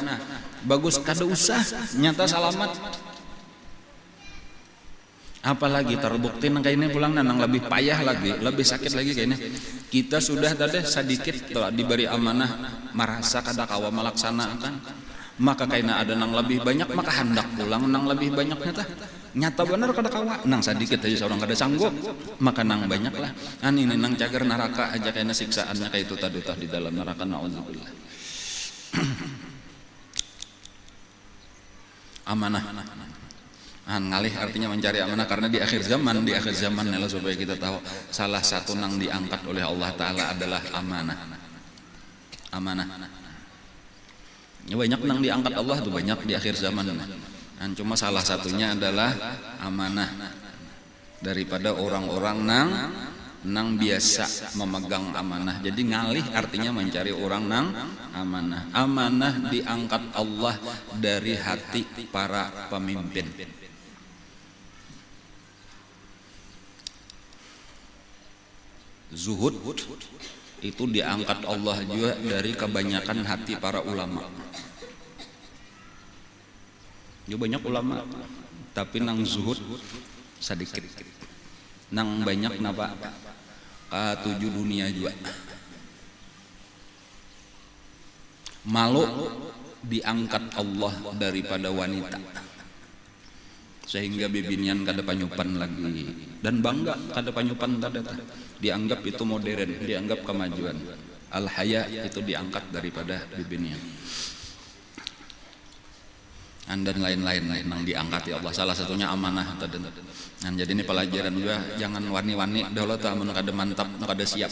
Bagus kada usah nyata salamat. Apalagi terbukti nang kayaknya pulang nang lebih payah lagi, lebih sakit lagi kayaknya. Kita sudah tadi sedikit telah diberi amanah merasa kada kawa melaksanakan, maka kayaknya ada nang lebih banyak maka hendak pulang nang lebih banyaknya tah. nyata bener kada kawa nang sedikit aja seorang kada sanggup maka nang banyak lah ini nang cager neraka aja kayaknya siksaannya kayak itu tadi di dalam neraka naudzubillah. Amanah ngalih artinya mencari amanah karena di akhir zaman adalah supaya kita tahu salah satu nang diangkat oleh Allah Ta'ala adalah amanah. Ya, banyak nang diangkat Allah tuh banyak di akhir zaman. Cuma salah satunya adalah amanah daripada orang-orang nang biasa memegang amanah. Jadi ngalih artinya mencari orang nang amanah. Amanah diangkat Allah dari hati para pemimpin. Zuhud itu diangkat Allah juga dari kebanyakan hati para ulama. Ya banyak ulama tapi nang zuhud sedikit. Nang banyak napa ketujuh dunia juga. Malu diangkat Allah daripada wanita. Sehingga bibinian kada panyupan lagi dan bangga kada panyupan tadi dianggap itu modern, dianggap kemajuan. Al-haya itu diangkat daripada bibinian. Dan lain-lain yang diangkat ya Allah, salah satunya amanah tadi. Jadi ini pelajaran juga, jangan wani-wani dahulu tak mun kada mantap, kada siap.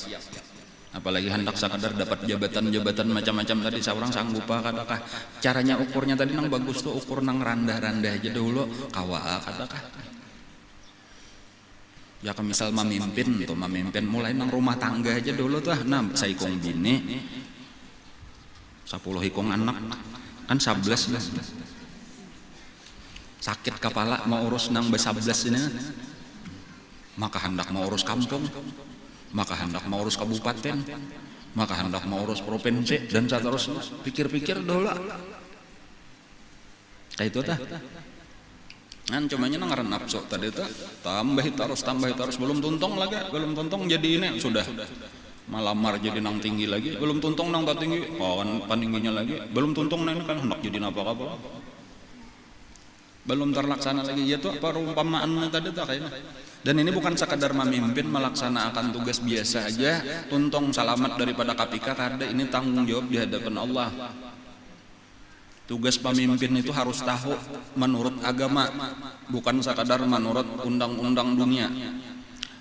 Apalagi hendak sekadar dapat jabatan-jabatan macam-macam tadi seorang sanggup kadakah caranya ukurnya tadi nang bagus tuh ukur nang randah-randah aja dulu kawa kadakah ya kan misal memimpin mulai nang rumah tangga aja dulu tuh saikong bini 10 hikong anak kan 11 lah sakit kepala mau urus nang be-11 ini maka hendak mau urus kampung, maka hendak mau urus kabupaten, maka hendak mau urus provinsi dan seterusnya. Pikir-pikir dahulu kayak itu tah kan cumanya nang nafsu tadi tuh tambah terus belum tuntung jadi ini sudah malamar jadi nang tinggi lagi belum tuntung nang tak tinggi kawan paningginya lagi belum tuntung nang kan hendak jadi apa belum terlaksana lagi ya tuh perumpamaan tadi tuh kayaknya. Dan ini bukan sekadar memimpin melaksanakan tugas biasa aja tuntung selamat daripada KPK karena ini tanggung jawab di hadapan Allah. Tugas pemimpin itu harus tahu menurut agama bukan sekadar menurut undang-undang dunia.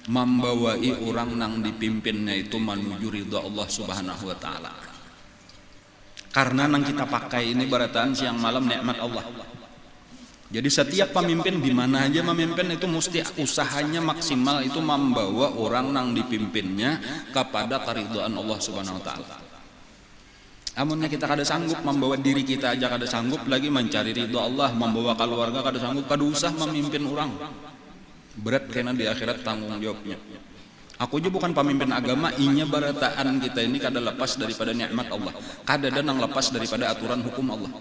Membawai orang nang dipimpinnya itu menuju ridha Allah Subhanahu wa taala. Karena nang kita pakai ini barataan siang malam nikmat Allah. Jadi setiap pemimpin di mana aja memimpin itu mesti usahanya maksimal itu membawa orang nang dipimpinnya kepada keridhaan Allah Subhanahu wa taala. Amunnya kita kada sanggup membawa diri kita aja kada sanggup lagi mencari ridha Allah, membawa keluarga kada sanggup, kada usah memimpin orang. Berat karena di akhirat tanggung jawabnya. Aku aja bukan pemimpin agama, inya barataan kita ini kada lepas daripada nikmat Allah. Kada ada nang lepas daripada aturan hukum Allah.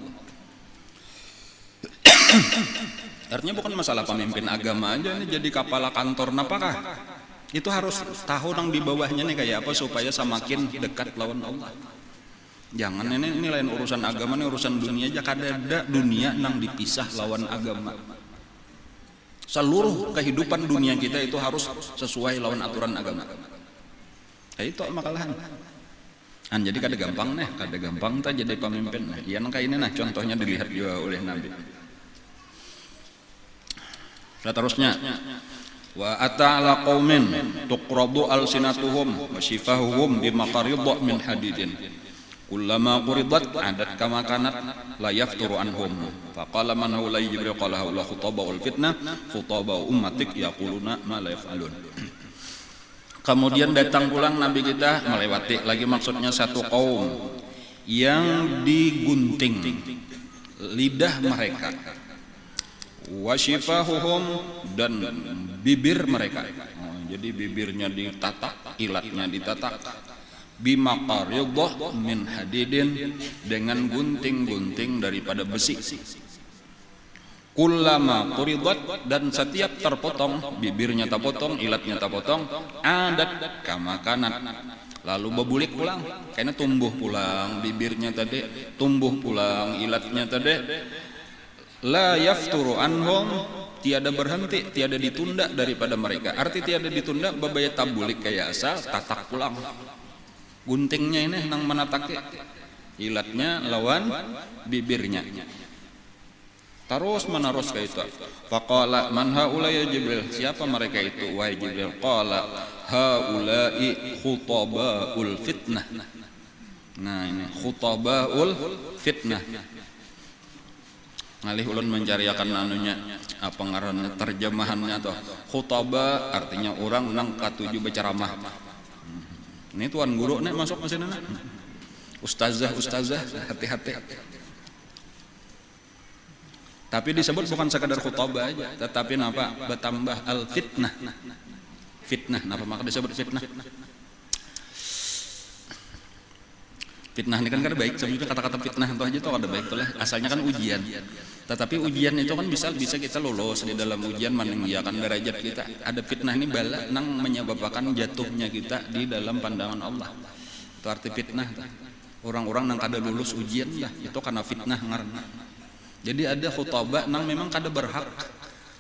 Artinya bukan masalah pemimpin agama aja nih jadi kepala kantor napakah itu harus tahu nang di bawahnya nih kayak apa supaya semakin dekat lawan Allah. Jangan ini lain urusan agama nih urusan dunia aja kada ada dunia nang dipisah lawan agama. Seluruh kehidupan dunia kita itu harus sesuai lawan aturan agama. Kayak itu makalahan. Jadi kada gampang tak jadi pemimpin. Ya nang kayak ini nah contohnya dilihat juga oleh Nabi. Seterusnya wa ata'ala qaumin tuqradu alsinatuhum wa shifahuhum bimaqaridha min hadidin kullama quridat adat kama kanat la yafturu anhum faqala man huwa jibril qala haula khutaba wal fitnah khutaba ummatik yaquluna ma la yaf'alun. Kemudian datang pulang Nabi kita melewati lagi maksudnya satu kaum yang digunting lidah mereka wasyifahuhum dan bibir mereka. Jadi bibirnya ditatak, ilatnya ditatak. Bimaqaridha min hadidin dengan gunting-gunting daripada besi. Kullama quridat dan setiap terpotong bibirnya terpotong, ilatnya terpotong, adat kama kanat. Lalu bebulik pulang, karena tumbuh pulang bibirnya tadi, tumbuh pulang ilatnya tadi. La yafturu anhum tiada berhenti, tiada ditunda daripada mereka. Arti tiada ditunda babaya tabulik kayak asal tatak pulang. Guntingnya ini nang menatake, ilatnya lawan bibirnya. Terus menerus kayak itu. Faqala man haula ya Jibril, siapa mereka itu wahai Jibril? Qala haula'i khutabaul fitnah. Nah ini khutabaul fitnah. Ngalih ulun mencariakan anunya apa ngaranna terjemahannya tuh. Khutaba artinya orang nang katuju berceramah. Ini tuan guru nih masuk ke sini. Ustazah hati-hati. Tapi disebut bukan sekadar khutbah aja, tetapi napa bertambah al fitnah. Fitnah, napa maka disebut fitnah? Fitnah ini kan baik, sebenarnya kata-kata fitnah itu aja tuh ada baik tuh lah. Asalnya kan ujian. Tetapi ujian itu kan bisa kita lolos di dalam ujian meninggikan derajat kita. Ada fitnah ini bala nang menyebabkan jatuhnya kita di dalam pandangan Allah. Itu arti fitnah. Orang-orang nang kada lulus ujian lah, itu karena fitnah ngaranna. Jadi ada khutbah nang memang kada berhak.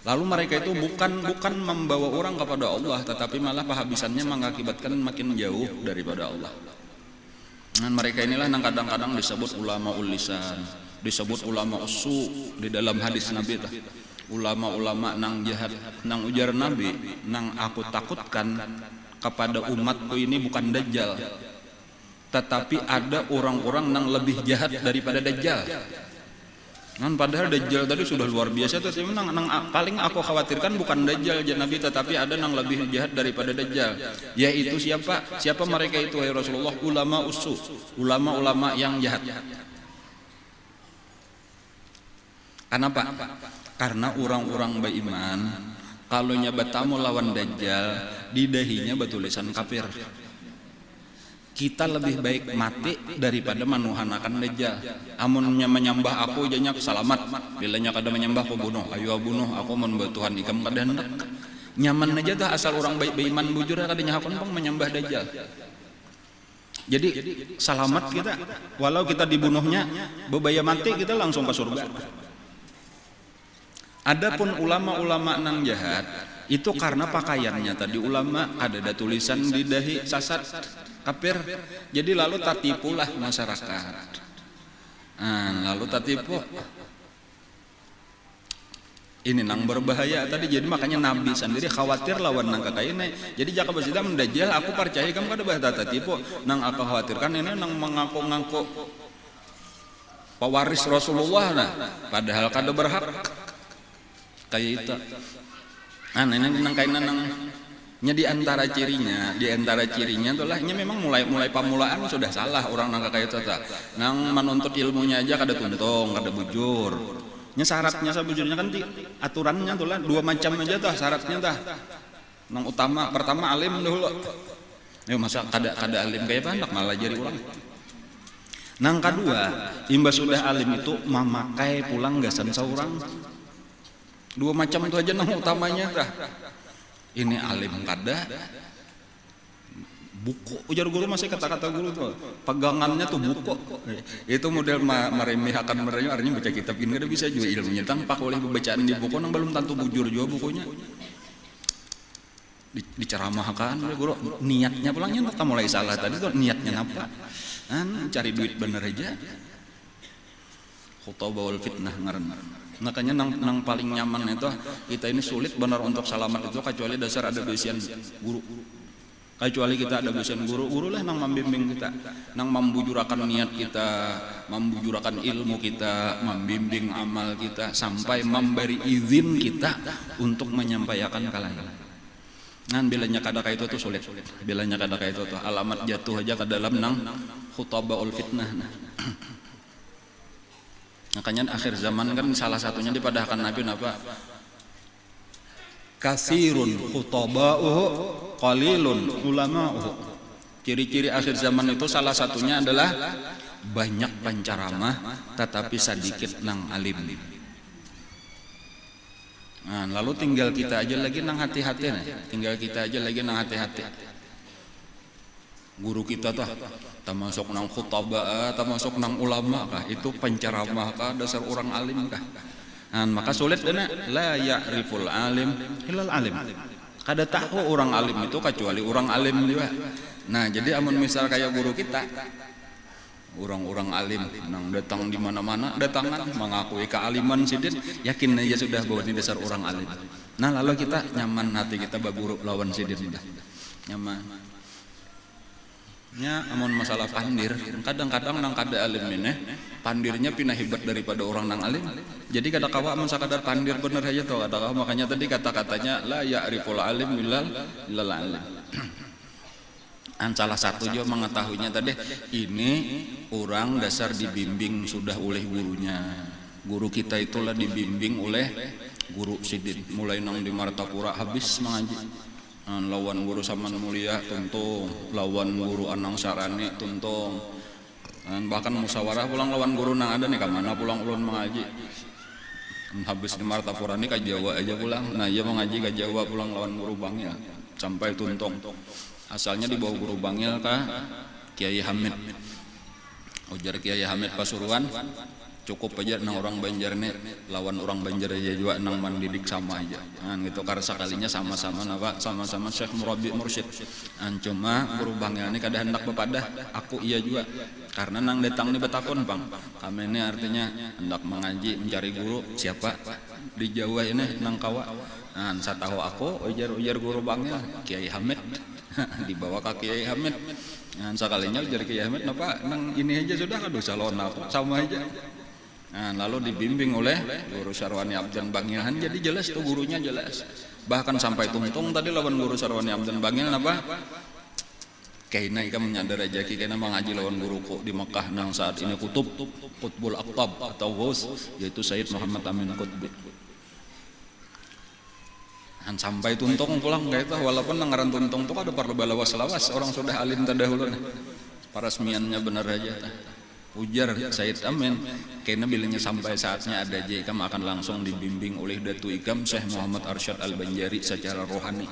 Lalu mereka itu bukan membawa orang kepada Allah, tetapi malah penghabisannya mengakibatkan makin jauh daripada Allah. Dan mereka inilah nang kadang-kadang disebut ulama ulisan, disebut ulama usu di dalam hadis Nabi itu. Ulama-ulama nang jahat, nang ujar Nabi, nang aku takutkan kepada umatku ini bukan dajjal, tetapi ada orang-orang nang lebih jahat daripada dajjal. Kan padahal dajjal tadi sudah luar biasa, tapi nang paling aku khawatirkan bukan dajjal ya Nabi, tetapi ada nang lebih jahat daripada dajjal. Yaitu siapa? Siapa mereka itu wahai Rasulullah? Ulama usu, ulama-ulama yang jahat. Kenapa? Karena orang-orang beriman kalau nyabat tamu lawan dajjal di dahinya bertulisan kafir. Kita lebih baik mati daripada menuhanakan dajjal. Amunnya menyembah aku janya selamat, bilanya kada menyembah aku bunuh. Ayo bunuh aku mun Tuhan ikam kada hendak. Nyaman aja dah asal orang baik beriman bujur kada nyahakon pang menyembah dajjal. Jadi selamat kita, walau kita dibunuhnya bebaya mati kita langsung ke surga. Adapun ulama-ulama nang jahat itu karena pakaiannya tadi ulama ada tulisan di dahi sasat kafir, jadi lalu tatipulah masyarakat. Lalu tatipu ini nang berbahaya tadi, jadi makanya Nabi sendiri khawatir lawan nang kakaine. Jadi jaka besida mendajjal aku percaya kamu kada bahasa tatipu, nang aku khawatirkan ini nang mengaku-ngaku pewaris Rasulullah nah, padahal kada berhak kayak itu. Ini nang kaina nang di antara cirinya tuh lah, ini memang mulai pamulaan sudah salah orang nang kayak itu tak. Nang menuntut ilmunya aja kada tuntung, kada bujur. Nya syaratnya sabujurnya kan aturannya tuh lah 2 macam aja tuh syaratnya tah. Nang utama pertama alim dulu. Masa kada alim kayak pandak malah jadi orang. Nang kedua, imbas sudah alim itu memakai pulang gasan seorang. 2 macam itu aja nang utamanya tah. Ini alim kada buku ujar guru masih kata-kata guru tuh pegangannya tuh buku itu model meremehkan mereka artinya baca kitab ini kada bisa juga ilmunya tanpa oleh bacaan di buku nang belum tentu bujur juga bukunya diceramahkan oleh guru niatnya pulangnya tak mulai salah tadi tuh niatnya apa cari duit bener aja khutbah fitnah ngaran. Makanya nang paling nyaman itu kita ini sulit benar untuk selamat itu kecuali dasar ada bisian guru. Kecuali kita ada bisian guru lah nang membimbing kita, nang membujurakan niat kita, membujurakan ilmu kita, membimbing amal kita sampai memberi izin kita untuk menyampaikan kalangan. Nan bilanya kada kayak itu tuh sulit. Bilanya kada kayak itu tuh alamat jatuh aja ke dalam nang khutbaul fitnah. Makanya akhir zaman kan salah satunya dipadahkan Nabi napa? Katsirun khutaba'uhu qalilun ulama'uhu. Ciri-ciri akhir zaman itu salah satunya adalah banyak penceramah tetapi sedikit nang alim. Lalu tinggal kita aja lagi nang hati-hati tinggal kita aja lagi nang hati-hati. Guru kita termasuk nang khutbah, termasuk nang ulama kah? Itu penceramah kah? Dasar orang alim kah? Maka sulit dana la ya'riful alim illal alim. Kada tahu orang alim itu kecuali orang alim juga. Nah, jadi amun misal kayak guru kita, orang-orang alim nang datang di mana-mana datangan mengakui kealiman sidin, yakin aja sudah bahwa ini dasar orang alim. Nah, lalu kita nyaman hati kita baguru lawan sidin sudah. Nyaman. Nya amun masalah pandir, kadang-kadang nang kada alim ini pandirnya pindah hebat daripada orang nang alim. Jadi kada kawa amun sakadar pandir bener aja tuh kada kawa, makanya tadi kata-katanya la ya'riful alim illal alim. Salah satu juga mengetahuinya tadi ini orang dasar dibimbing sudah oleh gurunya. Guru kita itulah dibimbing oleh guru sidin. Mulai nang di Martapura habis mengaji. Lawan guru Saman Mulia tuntung, lawan guru Anang Sarani tuntung. Bahkan musyawarah pulang lawan guru nang ada nih kemana pulang ulun mengaji. Habis di Martapura ini ke Jawa aja pulang. Nah, ia mengaji ke Jawa pulang lawan guru Bangil sampai tuntung. Asalnya dibawa guru Bangil ke Kiai Hamid. Ujar Kiai Hamid Pasuruan, cukup aja nang orang Banjar nih lawan orang Banjar aja juga nang mandidik sama aja. Gitu karena sekalinya sama-sama napa sama-sama Syekh Murabi Mursyid. Cuma guru Bangil ini kada hendak bepadah, aku iya juga. Karena nang datang nih betakun Bang. Kami ini artinya hendak mengaji mencari guru siapa di Jawa ini nang kawa. Saya tahu aku ujar guru Bangil Kiai Hamid. Dibawa ke Kiai Hamid. Sekalinya ujar Kiai Hamid, "Napa nang ini aja sudah kada usah lawan aku, sama aja." Lalu dibimbing oleh guru Sarwani Abdan Bangilan, jadi jelas tuh gurunya jelas. Bahkan sampai tuntung tadi lawan guru Sarwani Abdan Bangil napa? Kaina ika menyadar aja kaina mengaji lawan guruku di Mekah nang saat ini Qutbul Aqtab atau Ghaus yaitu Sayyid Muhammad Amin Qutbi. Sampai tuntung pulang kayak itu walaupun ngaran tuntung tuh ada perlu balawas-lawas orang sudah alim terdahulu para semiannya benar aja ujar Sayyid Amin karena bilangnya sampai saatnya ada aja ikam akan langsung dibimbing oleh Datu Ikam Syekh Muhammad Arsyad Al-Banjari secara rohani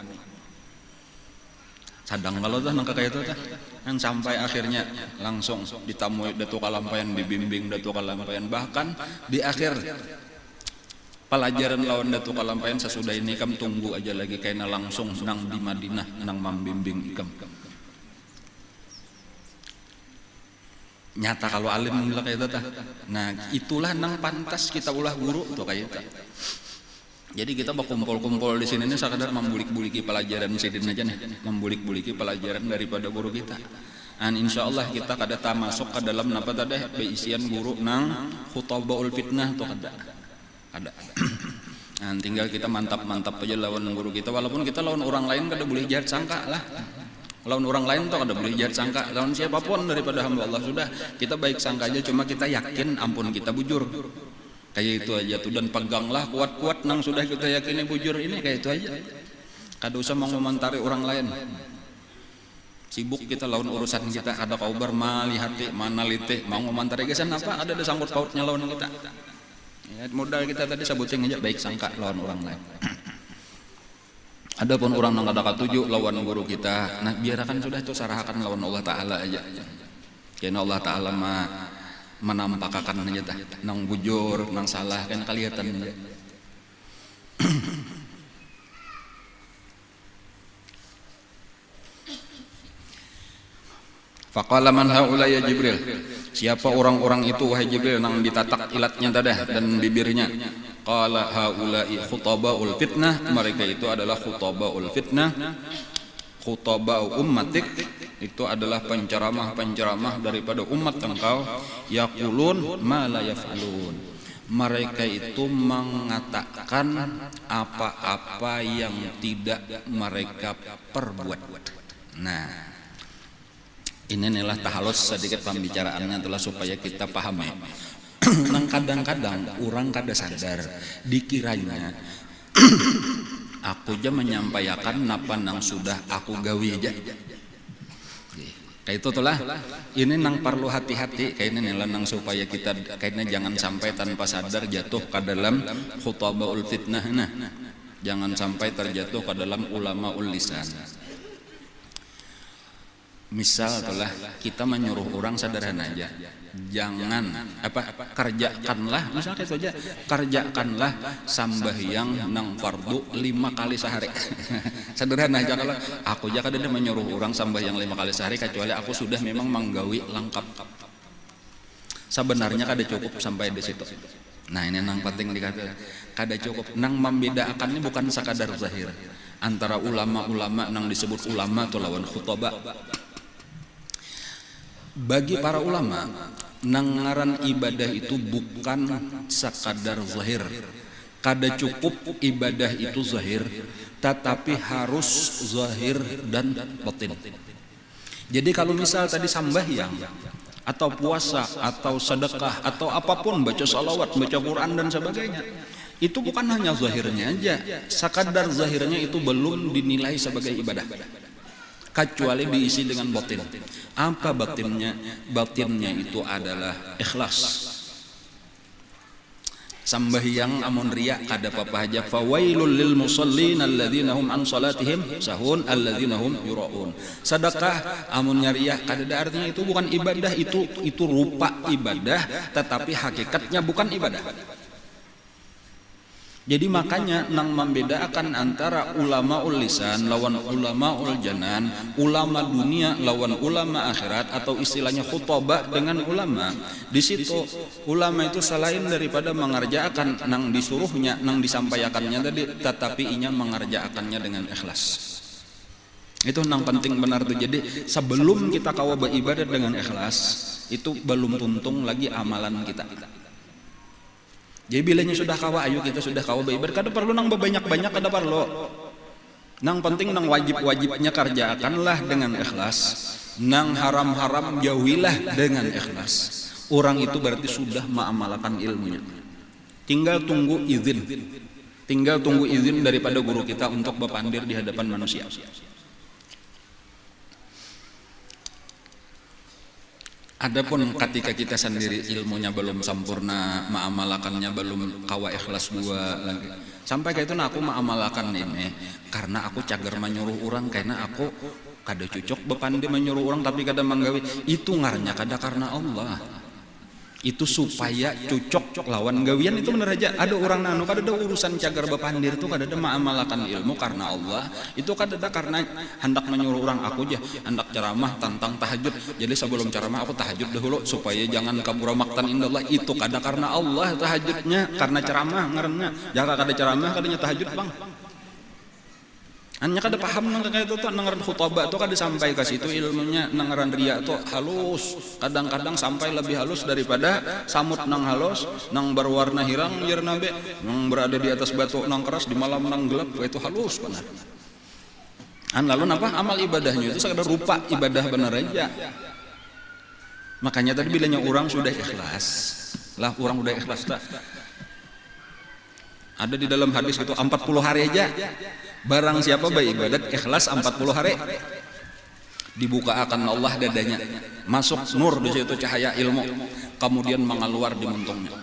sadang kalau tuh nangka kayak itu kan sampai akhirnya langsung ditamui Datu Kalampayan dibimbing Datu Kalampayan bahkan di akhir pelajaran lawan Datu Kalampayan sesudah ini ikam tunggu aja lagi karena langsung nang di Madinah nang membimbing ikam. Nyata kalau alim bilang kayak itu tah. Nah, itulah nang pantas kita ulah guru tuh kayak itu. Jadi kita berkumpul-kumpul di sini ini sekadar membulik-buliki pelajaran sidin aja nih, membulik-buliki pelajaran daripada guru kita. Dan insyaallah kita kada masuk ke dalam napa tadi beisian guru nang khutabaul fitnah tuh kada. Ada. Nah, tinggal kita mantap-mantap aja lawan guru kita walaupun kita lawan orang lain kada boleh jahat sangka lah. Lawan orang lain tuh kada boleh jahat sangka. Lawan siapapun daripada hamba Allah sudah kita baik sangka aja cuma kita yakin ampun kita bujur. Kayak itu aja tuh dan peganglah kuat-kuat nang sudah kita yakini bujur ini kayak itu aja. Kada usah mengomentari orang lain. Sibuk kita lawan urusan kita kada kaubar malihati manalite mau ngomentari gesan apa ada sangkut pautnya lawan kita. Ya, modal kita tadi sebutin aja baik sangka lawan orang lain. Adapun orang nang kada katuju lawan guru kita, nah biarkan sudah itu sarahakan lawan Allah Taala aja. Karena Allah Taala menampakkan aja tah, nang bujur, nang salah kan kelihatan aja. Faqala man haula ya Jibril. Siapa orang-orang itu wahai Jibril nang ditatak ilatnya tadi dan bibirnya. Qala haula'i khutabaul fitnah. Mereka itu adalah khutabaul fitnah. Khutabau ummatik itu adalah penceramah-penceramah daripada umat engkau. Yaqulun ma la yaf'alun. Mereka itu mengatakan apa-apa yang tidak mereka perbuat. Nah, ini adalah tahalus sedikit pembicaraannya adalah supaya kita pahami. Nang kadang-kadang orang kada sadar dikiranya aku aja menyampaikan napa nang sudah aku gawe aja. Kayak itu tuh lah. Ini nang perlu hati-hati kayaknya nih nang supaya kita kayaknya jangan sampai tanpa sadar jatuh ke dalam khutabaul fitnah. Nah, jangan sampai terjatuh ke dalam ulamaul lisan. Misal itulah kita menyuruh orang sederhana aja, jangan kerjakanlah, misal itu aja, kerjakanlah sambahyang nang fardu 5 kali sehari. Sederhana aja, kalau aku aja kadang menyuruh orang sambahyang 5 kali sehari kecuali aku sudah memang menggawi lengkap. Sebenarnya kada cukup sampai di situ. Nah ini nang penting dikatakan kada cukup. Nang membedakannya bukan sekadar zahir antara ulama-ulama nang disebut ulama atau lawan khutbah. Bagi para ulama, nangaran ibadah itu bukan sekadar zahir. Kada cukup ibadah itu zahir, tetapi harus zahir dan batin. Jadi kalau misal tadi sambahyang atau puasa atau sedekah atau apapun, baca salawat, baca Quran dan sebagainya, itu bukan hanya zahirnya aja. Sekadar zahirnya itu belum dinilai sebagai ibadah, kecuali diisi dengan batin. Apa batinnya? Batinnya itu adalah ikhlas. Sambahyang amun riya kada apa aja. Fawailul lil musallin alladzina hum an salatihim sahun alladzina hum yuraun. Sedekah amun riya kada ada artinya, itu bukan ibadah, itu rupa ibadah tetapi hakikatnya bukan ibadah. Jadi makanya nang membedakan antara ulamaul lisan lawan ulamaul janan, ulama dunia lawan ulama akhirat, atau istilahnya khutbah dengan ulama. Di situ ulama itu selain daripada mengerjakan nang disuruhnya, nang disampaikannya tadi, tetapi inya mengerjakannya dengan ikhlas. Itu nang penting benar tuh. Jadi sebelum kita kawa beribadah dengan ikhlas, itu belum tuntung lagi amalan kita. Jadi bilanya sudah kawa, ayo kita sudah kawa beribadah, kada perlu nang banyak-banyak, kada perlu. Nang penting nang wajib-wajibnya kerjakanlah dengan ikhlas, nang haram-haram jauhilah dengan ikhlas. Orang itu berarti sudah mengamalkan ilmunya. Tinggal tunggu izin daripada guru kita untuk berpandir di hadapan manusia. Adapun ketika kita sendiri ilmunya belum sempurna, mengamalkannya belum kawa ikhlas dua lagi. Sampai kayak itu aku mengamalkan ini karena aku cager menyuruh orang, karena aku kada cocok bepandi menyuruh orang tapi kada menggawi. Itu ngarnya kada karena Allah. Itu supaya cocok lawan gawian, itu bener aja. Ada orang nanu kada ada urusan cagar bepandir tuh, kada ada mengamalkan ilmu karena Allah. Itu kada ada karena hendak menyuruh orang, aku aja hendak ceramah tentang tahajud. Jadi sebelum ceramah aku tahajud dahulu supaya jangan kabura maktan indallah. Itu kada karena Allah tahajudnya, karena ceramah ngaranna. Jangan kada ceramah kadanya tahajud, Bang. Hanya kada paham nang kayak itu tuh, nangaran khutbah tuh kada sampai ke situ ilmunya. Nangaran riya tuh halus, kadang-kadang sampai lebih halus daripada samut nang halus, nang berwarna hirang jar nabe, nang berada di atas batu nang keras di malam nang gelap, itu halus benar. Lalu apa amal ibadahnya itu sekadar rupa ibadah benar aja. Makanya tadi bilanya orang sudah ikhlas, lah orang udah ikhlas lah. Ada di dalam hadis itu 40 hari aja. Barang siapa beribadat ikhlas 40 hari, dibuka akan Allah dadanya, masuk nur di situ cahaya ilmu, kemudian mengeluar di muntungnya.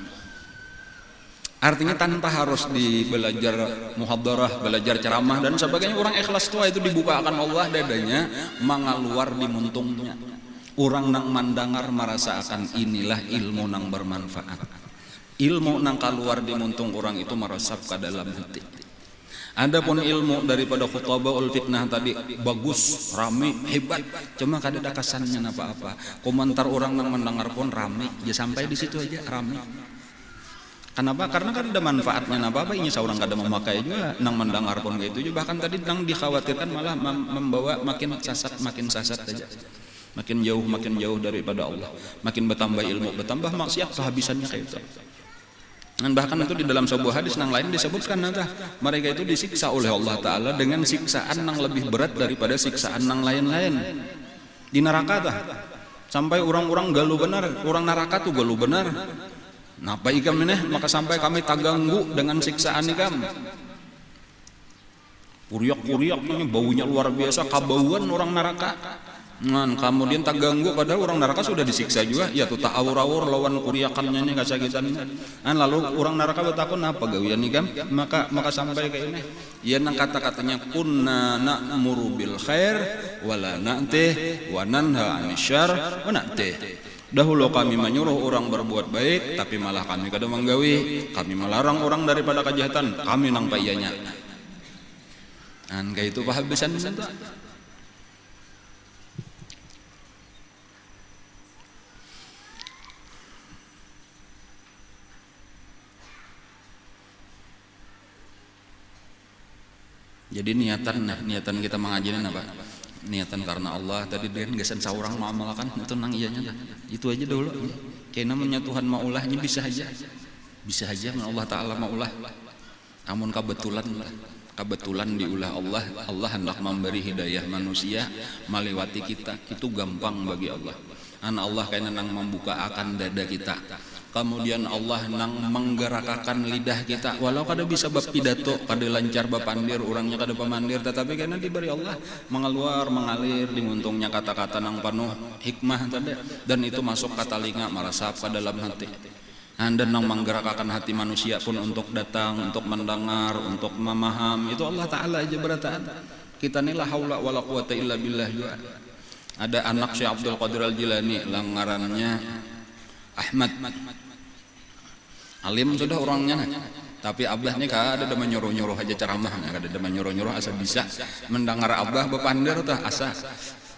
Artinya tanpa harus belajar muhadarah, belajar ceramah dan sebagainya, orang ikhlas tua itu dibuka akan Allah dadanya, mengeluar di muntungnya. Orang nang mandangar merasa akan inilah ilmu nang bermanfaat. Ilmu nang keluar di muntung orang itu meresap ke dalam hati. Adapun ilmu daripada khutbahul fitnah tadi bagus, rame, hebat, cuma kada ada kesannya apa-apa. Komentar orang yang mendengar pun rame, ya sampai di situ aja rame. Kenapa? Karena kada ada manfaatnya apa-apa. Ini seorang kada memakai juga, nang mendengar pun kayak itu. Bahkan tadi nang dikhawatirkan malah membawa makin sasat aja. Makin jauh daripada Allah. Makin bertambah ilmu, bertambah maksiat, kehabisannya kayak itu. Dan bahkan itu di dalam sebuah hadis yang lain disebutkan mereka itu disiksa oleh Allah Ta'ala dengan siksaan yang lebih berat daripada siksaan yang lain-lain di neraka sampai orang-orang galuh benar, orang neraka tuh galuh benar. Napa ikam ini? Maka sampai kami terganggu dengan siksaan ikam. Kuriak-kuriak baunya luar biasa, kabauan orang neraka. Ngan kemudian tak ganggu padahal orang neraka sudah disiksa juga ya tuh tak awur-awur lawan kuriakannya nih kasakitan lalu orang neraka bertakun apa gawian nih kan maka sampai kayak ini ya nang kata-katanya kunna na'muru bil khair wala na'tih wa nanha 'anil syarr wa na'tih. Dahulu kami menyuruh orang berbuat baik tapi malah kami kada menggawi, kami melarang orang daripada kejahatan, kami nang payanya. Kayak itu pahabisan itu. Jadi niatan kita mengajian apa? Niatan karena Allah. Tadi dia gesan saurang mengamalkan itu nang iyanya dah. Itu aja dulu. Kayak namanya Tuhan maulahnya bisa aja Allah Taala maulah. Amun kebetulan diulah Allah hendak memberi hidayah manusia melewati kita itu gampang bagi Allah. Allah kayak nang membuka akan dada kita. Kemudian Allah nang menggerakkan lidah kita walau kada bisa bab pidato kada lancar bab pandir orangnya kada pemandir tetapi karena diberi Allah mengalir dimuntungnya kata-kata nang penuh hikmah tadi dan itu masuk ke telinga meresap ke dalam hati dan nang menggerakkan hati manusia pun untuk datang untuk mendengar untuk memaham itu Allah Ta'ala aja berataan kita ni la haula wala quwata illa billah juga. Ada anak Syekh Abdul Qadir Al-Jilani langgarannya Ahmad alim sudah orangnya tapi abah nih kada ada menyuruh-nyuruh aja ceramah kada ada menyuruh-nyuruh asa bisa mendengar abah bepandir tah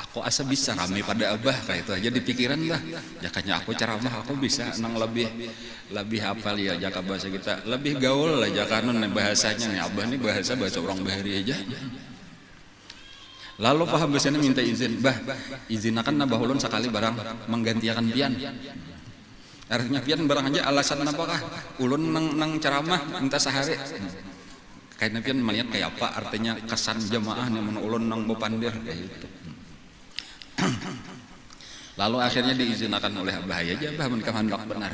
aku asa bisa rame pada abah kayak itu aja di pikiran lah jakanya aku ceramah aku bisa nang lebih hafal ya jaka bahasa kita lebih gaul lah jaka bahasanya nih abah nih bahasa orang bahari aja. Lalu paham biasanya minta izin izin akan nabah ulun sekali barang menggantikan pian. Artinya pian barang aja alasan apakah ulun nang ceramah minta sehari kayaknya pian melihat kayak apa artinya kesan jamaah yang ulun nang bepandir kayak gitu. Lalu akhirnya diizinkan oleh abah aja abah menikah hendak benar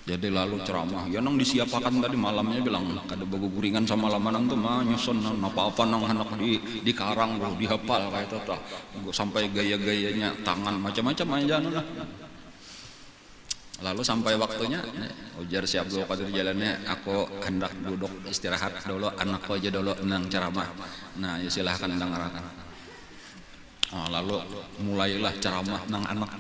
jadi lalu ceramah ya nang disiapakan tadi malamnya bilang kada baguguringan sama lamanan tuh mah nyusun apa-apa nang hendak di karang bro dihafal kayak itu tah sampai gaya-gayanya tangan macam-macam aja nah. Lalu sampai waktunya ujar si Abdul Qadir jalannya aku hendak duduk istirahat dulu anakku aja dulu nang ceramah nah ya silahkan dengarkan. Lalu mulailah ceramah nang anak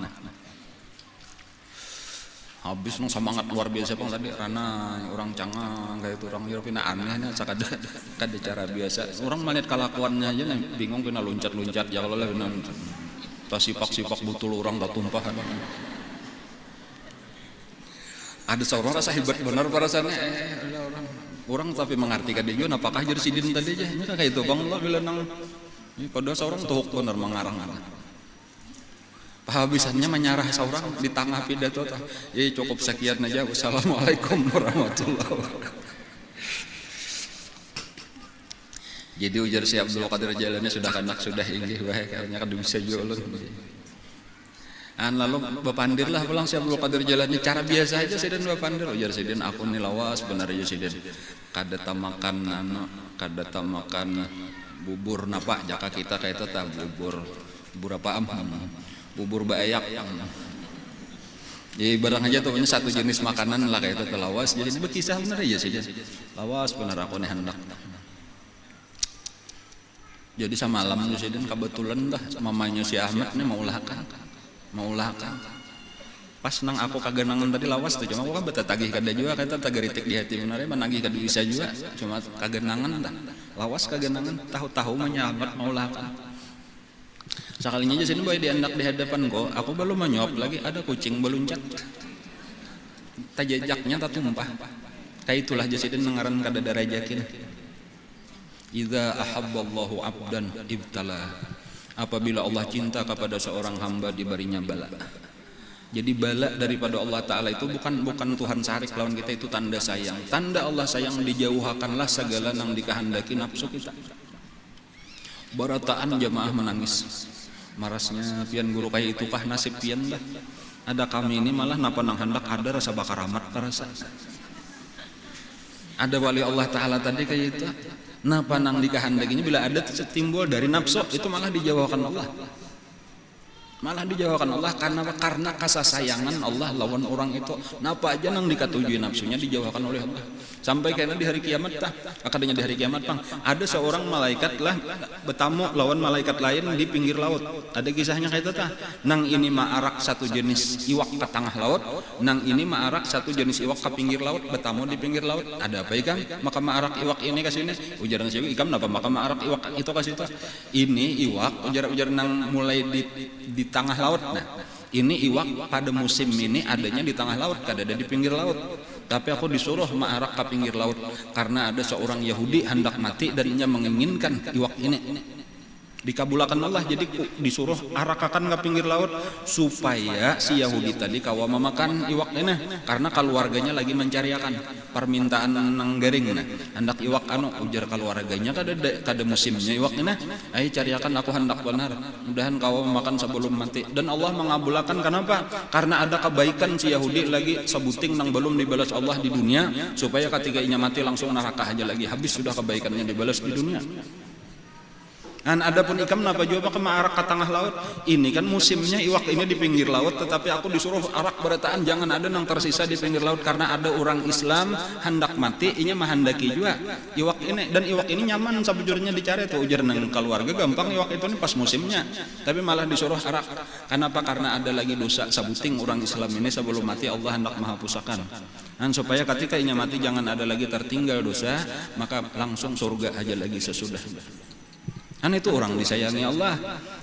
habis nang semangat luar biasa pang tadi karena orang cangang kayak itu orang Eropina anehnya sakada cara biasa orang melihat kelakuannya aja nih bingung kena loncat-loncat ya kalau lah kena sipak-sipak butul orang tak tumpah ada seorang rasa hebat benar perasaannya orang tapi mengartikan dia apakah jadi sidin tadi aja ini kayak itu bang Allah bilang nang pada seorang tuh benar mengarang-arang habisannya menyarah seorang di tengah pidato ya cukup sekian aja wassalamualaikum warahmatullahi wabarakatuh. Jadi ujar si Abdul Qadir jalannya sudah kanak sudah inggih kayaknya kan bisa jual lalu bapandirlah pulang si Abdul Qadir jalannya cara biasa aja sidin bapandir ujar sidin aku nih lawas benar aja sidin kada tamakan bubur napa jaka kita kayak itu tak bubur apa bubur baayak jadi barang aja tuh punya satu jenis makanan lah kayak itu lawas jadi ini berkisah benar aja sidin lawas benar aku nih hendak jadi semalam sidin kebetulan dah mamanya si Ahmad nih mau ulahkan pas nang aku kagenangan tadi lawas tuh cuma aku kan beta tagih kada juga kata tagaritik di hati benar menagih kada bisa juga cuma kagenangan dah lawas kagenangan tahu-tahu menyahabat maulahkan sekalinya aja sini boy diandak di hadapan kok aku belum menyuap lagi ada kucing beluncat tajajaknya tak tumpah kayak itulah aja sini nengaran kada darajakin idza ahabballahu abdan ibtala apabila Allah cinta kepada seorang hamba diberinya bala. Jadi bala daripada Allah Ta'ala itu bukan Tuhan sarik lawan kita itu tanda sayang. Tanda Allah sayang dijauhakanlah segala nang dikehendaki nafsu kita. Barataan jamaah menangis. Marasnya pian guru kayak itu kah nasib pian dah. Ada kami ini malah napa nang hendak ada rasa bakar amat terasa. Ada wali Allah Ta'ala tadi kayak itu. Napa nang dikehendakinya bila ada timbul dari nafsu itu malah dijauhkan Allah. Malah dijauhkan Allah karena kasih sayangan Allah lawan orang itu. Napa aja nang dikatujui nafsunya dijauhkan oleh Allah. Sampai karena di hari kiamat tah, akadanya di hari kiamat Bang, ada seorang malaikat lah bertamu lawan malaikat lain di pinggir laut. Ada kisahnya kayak itu tah. Nang ini maarak satu jenis iwak ke tengah laut, nang ini maarak satu jenis iwak ke pinggir laut, bertamu di pinggir laut. Ada apa ikan? Maka maarak iwak ini ke sini. Ujaran saya ikan apa? Maka maarak iwak itu ke situ. Ini iwak ujar nang mulai di tengah laut. Nah, ini iwak pada musim ini adanya di tengah laut, kada ada di pinggir laut. Tapi aku disuruh maarak ke pinggir laut karena ada seorang Yahudi hendak mati dan ia menginginkan iwak ini. Dikabulakan Allah, jadi disuruh arakakan ke pinggir laut supaya si Yahudi tadi kawa memakan iwak ini karena keluarganya lagi mencariakan permintaan nang garing. Nah, hendak iwak ujar keluarganya kada musimnya iwak ini, ayo cariakan aku hendak benar mudahan kawa memakan sebelum mati. Dan Allah mengabulkan. Kenapa? Karena ada kebaikan si Yahudi lagi sebuting nang belum dibalas Allah di dunia, supaya ketika inya mati langsung neraka aja lagi, habis sudah kebaikannya dibalas di dunia. Dan adapun ikam napa juga ke maarak ke tengah laut. Ini kan musimnya iwak ini di pinggir laut, tetapi aku disuruh arak berataan jangan ada yang tersisa di pinggir laut karena ada orang Islam hendak mati, inya menghendaki juga iwak ini. Dan iwak ini nyaman sabujurnya dicari tuh ujar nang keluarga gampang iwak itu nih pas musimnya. Tapi malah disuruh arak. Kenapa? Karena ada lagi dosa sabuting orang Islam ini sebelum mati Allah hendak menghapusakan. Dan supaya ketika inya mati jangan ada lagi tertinggal dosa, maka langsung surga aja lagi sesudah. Kan itu orang disayangi Allah.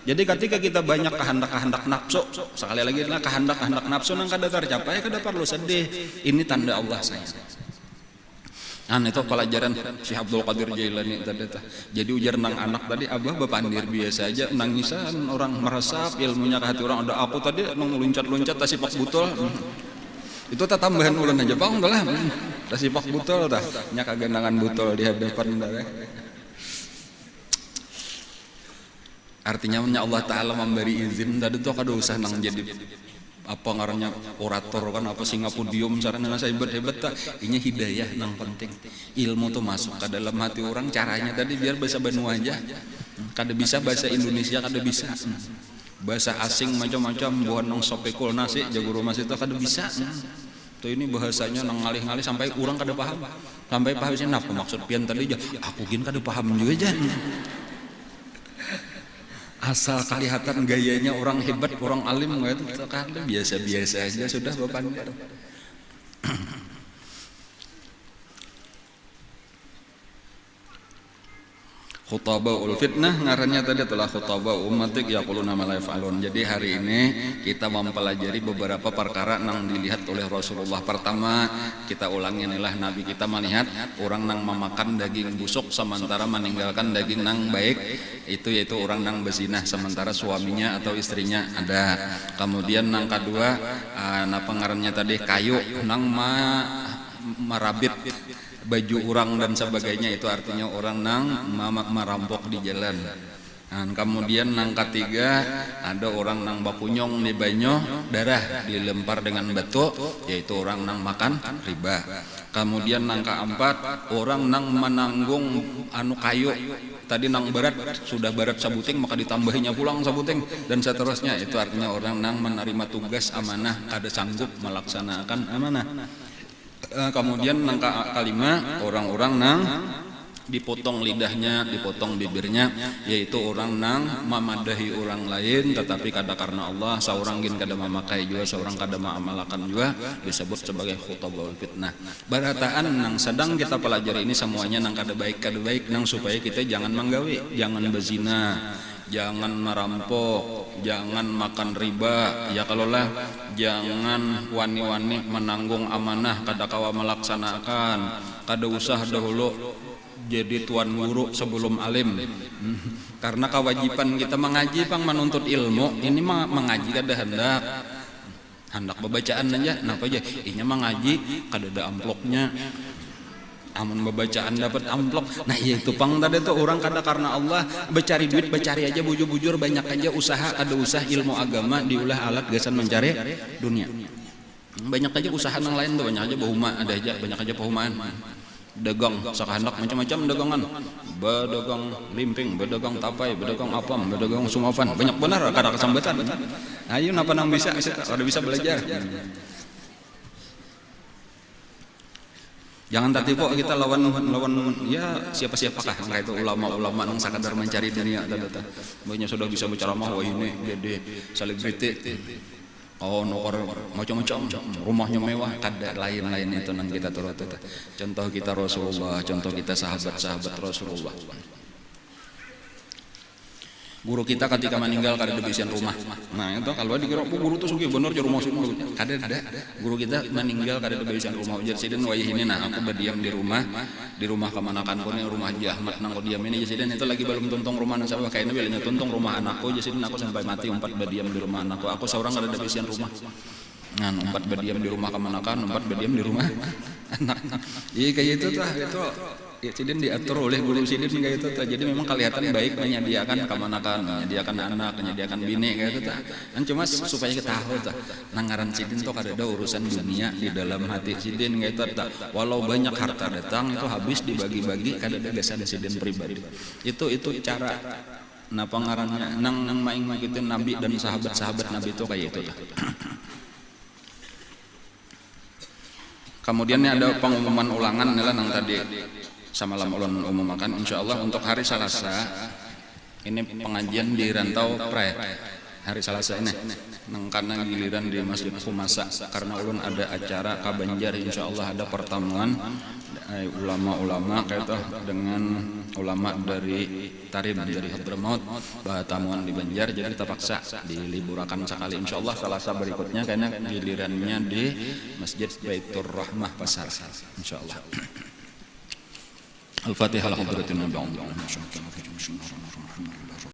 Jadi ketika kita banyak kehendak-kehendak nafsu, sekali lagi adalah kehendak-kehendak nafsu nang kada tercapai, kada perlu sedih. Ini tanda Allah sayang. Itu pelajaran Syekh Abdul Qadir Jailani tadi. Jadi ujar nang anak tadi, abah bepandir biasa aja, nangisan orang meresap ilmunya ke hati orang. Ada aku tadi nang loncat-loncat tasipak butol. Itu tambahan ulan aja Bang, udah lah. Tasipak butol tah, nya kagandangan butol di hadapan tadi. Artinya Allah Ta'ala memberi izin tadi tuh kada usah nang jadi apa ngarannya orator kan apa singapodium sarana saya hebat tak ini hidayah nang penting ilmu tuh masuk ke dalam hati orang. Caranya tadi biar bahasa Bandung aja, kada bisa bahasa Indonesia, kada bisa bahasa asing macam-macam buat nang sopekul nasi jago rumah situ kada bisa. Tuh ini bahasanya nang ngalih-ngalih sampai orang kada paham, sampai paham sih apa maksud pian tadi aja aku gin kada paham juga aja. Asal kelihatan gayanya orang hebat, orang alim gitu kan biasa-biasa aja sudah Bapak. Khutabaul fitnah ngarannya tadi adalah khutaba ummatik yaquluna ma la yaf'alun. Jadi hari ini kita mempelajari beberapa perkara yang dilihat oleh Rasulullah. Pertama, kita ulangi inilah Nabi kita melihat orang nang memakan daging busuk sementara meninggalkan daging nang baik, itu yaitu orang nang bezinah sementara suaminya atau istrinya ada. Kemudian nang kedua, napa ngarannya tadi kayu nang marabit baju orang dan sebagainya, itu artinya orang nang merampok di jalan. Dan kemudian nang ketiga ada orang nang bakunyong di banyo darah dilempar dengan batu, yaitu orang nang makan riba. Kemudian nang keempat orang nang menanggung kayu tadi nang berat, sudah berat sabuting maka ditambahinya pulang sabuting dan seterusnya, itu artinya orang nang menerima tugas amanah kada sanggup melaksanakan amanah. Kemudian nang kelima orang-orang nang dipotong lidahnya, dipotong bibirnya, yaitu orang nang memadahi orang lain tetapi kada karena Allah, seorang gin kada memakai juga, seorang kada mengamalkan juga, disebut sebagai khutabaul fitnah. Barataan nang sedang kita pelajari ini semuanya nang kada baik nang supaya kita jangan menggawe, jangan berzina, jangan merampok, jangan makan riba, ya kalaulah jangan wani-wani menanggung amanah kada kawa melaksanakan, kada usah dahulu jadi tuan guru sebelum alim. Karena kewajiban kita mengaji pang menuntut ilmu, ini mengaji kada hendak bacaan aja, napa aja inya mengaji kada ada amplopnya. Amun bacaan dapat amplop. Nah itu pang tadi tuh orang kada karena Allah becari duit, becari aja bujur-bujur banyak aja usaha, ada usaha ilmu agama diulah alat gasan mencari dunia. Banyak aja usaha yang lain tuh, banyak aja bahuma ada aja, banyak aja pahumaan. dagang sakahendak macam-macam dagangan, bedagang limping, bedagang tapai, bedagang apam, bedagang sumapan, banyak benar kada kesambatan. Ayo napa nang bisa kada bisa belajar. Jangan tertipu kita lawan ya siapa-siapakah kayak itu ulama-ulama yang sekadar mencari dunia tata. Banyak sudah bisa berceramah wah ini gede selebriti. Oh nokor macam-macam rumahnya mewah kada lain-lain itu nang kita turut. Contoh kita Rasulullah, contoh kita sahabat-sahabat Rasulullah. Guru kita ketika meninggal kada ada bisian rumah. Nah itu kalau dikira guru tuh sugih bener rumah semua. Kada ada. Guru kita meninggal kada ada bisian rumah. Jadi siden wayah ini nah aku berdiam di rumah kemanakan pun yang rumah Jahmat nang diam ini jadi siden itu lagi belum tuntung rumah nang sawah kayaknya bilangnya tuntung rumah anakku jadi siden aku sampai mati umpat berdiam di rumah anakku. Aku seorang kada ada bisian rumah. Nah umpat berdiam di rumah kemanakan, umpat berdiam di rumah anak. Iya kayak itu tah itu. Ya sidin diatur oleh guru sidin kayak itu tah. Jadi memang kelihatan baik menyediakan kemanakan, menyediakan anak, menyediakan bini kayak itu tah. Kan cuma supaya kita tahu tah. Nangaran sidin tuh kada ada urusan dunia di dalam hati sidin kayak itu tah. Walau banyak harta datang itu habis dibagi-bagi kada ada desa sidin pribadi. Itu cara napa ngaranna nang maing ngikutin Nabi dan sahabat-sahabat Nabi itu kayak itu tah. Kemudian ada pengumuman ulangan adalah nang tadi samalam ulun umumakan insyaallah untuk hari Selasa ini pengajian di Rantau Prai hari Selasa ini nang karena giliran di Masjid Khumasa karena ulun ada acara ka Banjar insyaallah ada pertemuan ulama-ulama kaitu dengan ulama dari Tarim dari Hadramaut tamuan di Banjar jadi terpaksa diliburakan sekali insyaallah Selasa berikutnya karena gilirannya di Masjid Baitur Rahmah Pasar insyaallah. Al-Fatihah.